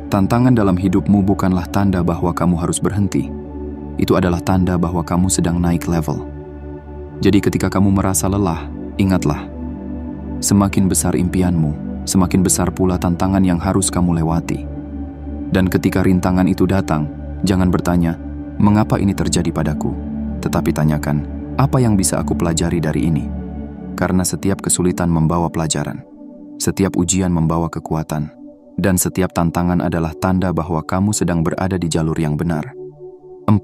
Tantangan dalam hidupmu bukanlah tanda bahwa kamu harus berhenti. Itu adalah tanda bahwa kamu sedang naik level. Jadi ketika kamu merasa lelah, ingatlah, semakin besar impianmu, semakin besar pula tantangan yang harus kamu lewati. Dan ketika rintangan itu datang, jangan bertanya, mengapa ini terjadi padaku? Tetapi tanyakan, apa yang bisa aku pelajari dari ini? Karena setiap kesulitan membawa pelajaran, setiap ujian membawa kekuatan, dan setiap tantangan adalah tanda bahwa kamu sedang berada di jalur yang benar. 4.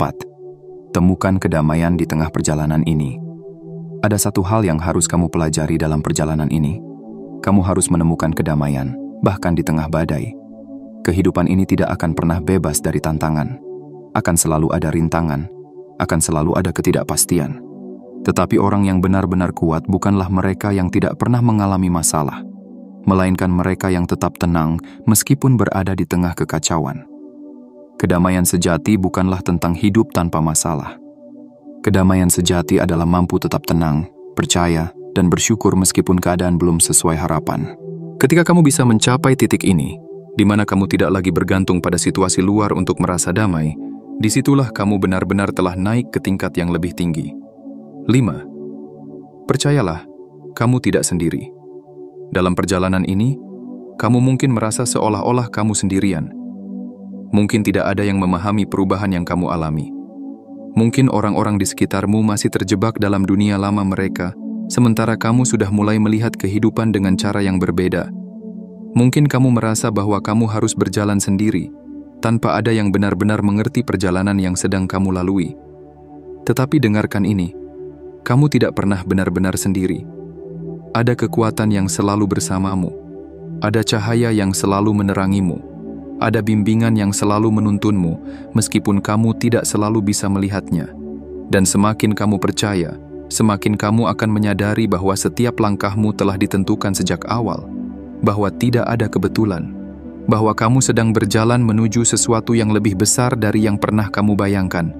Temukan kedamaian di tengah perjalanan ini. Ada satu hal yang harus kamu pelajari dalam perjalanan ini. Kamu harus menemukan kedamaian, bahkan di tengah badai. Kehidupan ini tidak akan pernah bebas dari tantangan. Akan selalu ada rintangan, akan selalu ada ketidakpastian. Tetapi orang yang benar-benar kuat bukanlah mereka yang tidak pernah mengalami masalah, melainkan mereka yang tetap tenang meskipun berada di tengah kekacauan. Kedamaian sejati bukanlah tentang hidup tanpa masalah. Kedamaian sejati adalah mampu tetap tenang, percaya, dan bersyukur meskipun keadaan belum sesuai harapan. Ketika kamu bisa mencapai titik ini, di mana kamu tidak lagi bergantung pada situasi luar untuk merasa damai, disitulah kamu benar-benar telah naik ke tingkat yang lebih tinggi. 5. Percayalah, kamu tidak sendiri. Dalam perjalanan ini, kamu mungkin merasa seolah-olah kamu sendirian. Mungkin tidak ada yang memahami perubahan yang kamu alami. Mungkin orang-orang di sekitarmu masih terjebak dalam dunia lama mereka, sementara kamu sudah mulai melihat kehidupan dengan cara yang berbeda. Mungkin kamu merasa bahwa kamu harus berjalan sendiri, tanpa ada yang benar-benar mengerti perjalanan yang sedang kamu lalui. Tetapi dengarkan ini, kamu tidak pernah benar-benar sendiri. Ada kekuatan yang selalu bersamamu. Ada cahaya yang selalu menerangimu. Ada bimbingan yang selalu menuntunmu, meskipun kamu tidak selalu bisa melihatnya. Dan semakin kamu percaya, semakin kamu akan menyadari bahwa setiap langkahmu telah ditentukan sejak awal, bahwa tidak ada kebetulan, bahwa kamu sedang berjalan menuju sesuatu yang lebih besar dari yang pernah kamu bayangkan.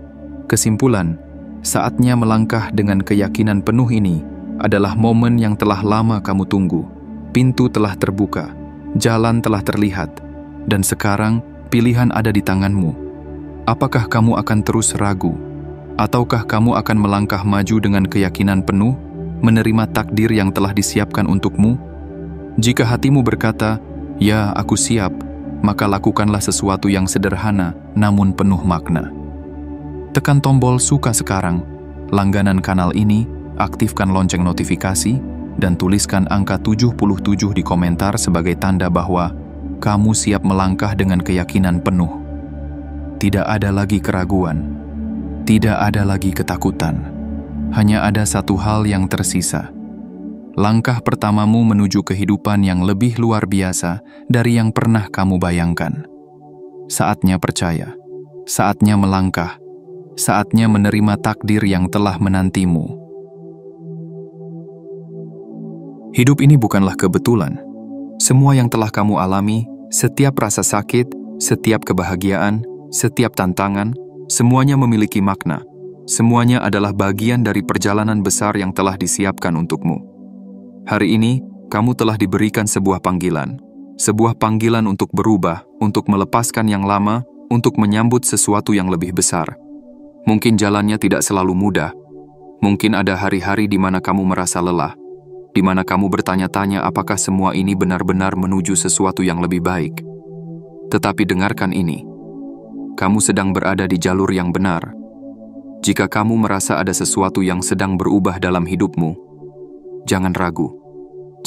Kesimpulan, saatnya melangkah dengan keyakinan penuh ini adalah momen yang telah lama kamu tunggu. Pintu telah terbuka, jalan telah terlihat, dan sekarang pilihan ada di tanganmu. Apakah kamu akan terus ragu? Ataukah kamu akan melangkah maju dengan keyakinan penuh, menerima takdir yang telah disiapkan untukmu? Jika hatimu berkata, "Ya, aku siap," maka lakukanlah sesuatu yang sederhana namun penuh makna. Tekan tombol suka sekarang, langganan kanal ini, aktifkan lonceng notifikasi, dan tuliskan angka 77 di komentar sebagai tanda bahwa kamu siap melangkah dengan keyakinan penuh. Tidak ada lagi keraguan. Tidak ada lagi ketakutan. Hanya ada satu hal yang tersisa. Langkah pertamamu menuju kehidupan yang lebih luar biasa dari yang pernah kamu bayangkan. Saatnya percaya. Saatnya melangkah. Saatnya menerima takdir yang telah menantimu. Hidup ini bukanlah kebetulan. Semua yang telah kamu alami, setiap rasa sakit, setiap kebahagiaan, setiap tantangan, semuanya memiliki makna. Semuanya adalah bagian dari perjalanan besar yang telah disiapkan untukmu. Hari ini, kamu telah diberikan sebuah panggilan. Sebuah panggilan untuk berubah, untuk melepaskan yang lama, untuk menyambut sesuatu yang lebih besar. Mungkin jalannya tidak selalu mudah. Mungkin ada hari-hari di mana kamu merasa lelah, di mana kamu bertanya-tanya apakah semua ini benar-benar menuju sesuatu yang lebih baik. Tetapi dengarkan ini. Kamu sedang berada di jalur yang benar. Jika kamu merasa ada sesuatu yang sedang berubah dalam hidupmu, jangan ragu,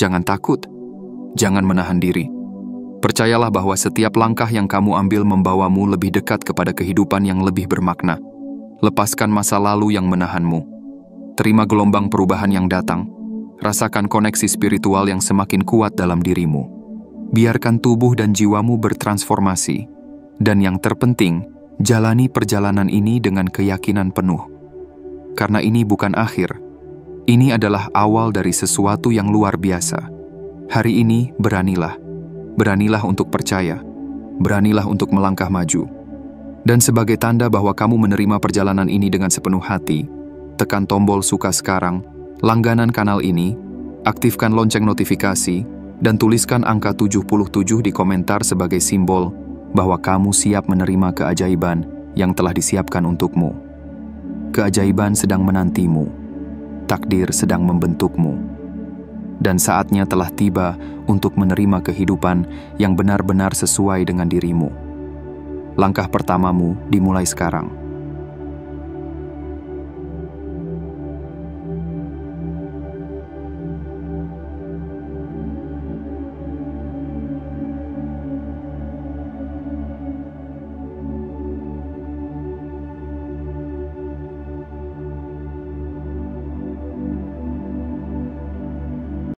jangan takut, jangan menahan diri. Percayalah bahwa setiap langkah yang kamu ambil membawamu lebih dekat kepada kehidupan yang lebih bermakna. Lepaskan masa lalu yang menahanmu. Terima gelombang perubahan yang datang. Rasakan koneksi spiritual yang semakin kuat dalam dirimu. Biarkan tubuh dan jiwamu bertransformasi. Dan yang terpenting, jalani perjalanan ini dengan keyakinan penuh. Karena ini bukan akhir. Ini adalah awal dari sesuatu yang luar biasa. Hari ini, beranilah. Beranilah untuk percaya. Beranilah untuk melangkah maju. Dan sebagai tanda bahwa kamu menerima perjalanan ini dengan sepenuh hati, tekan tombol suka sekarang, langganan kanal ini, aktifkan lonceng notifikasi, dan tuliskan angka 77 di komentar sebagai simbol bahwa kamu siap menerima keajaiban yang telah disiapkan untukmu. Keajaiban sedang menantimu. Takdir sedang membentukmu. Dan saatnya telah tiba untuk menerima kehidupan yang benar-benar sesuai dengan dirimu. Langkah pertamamu dimulai sekarang.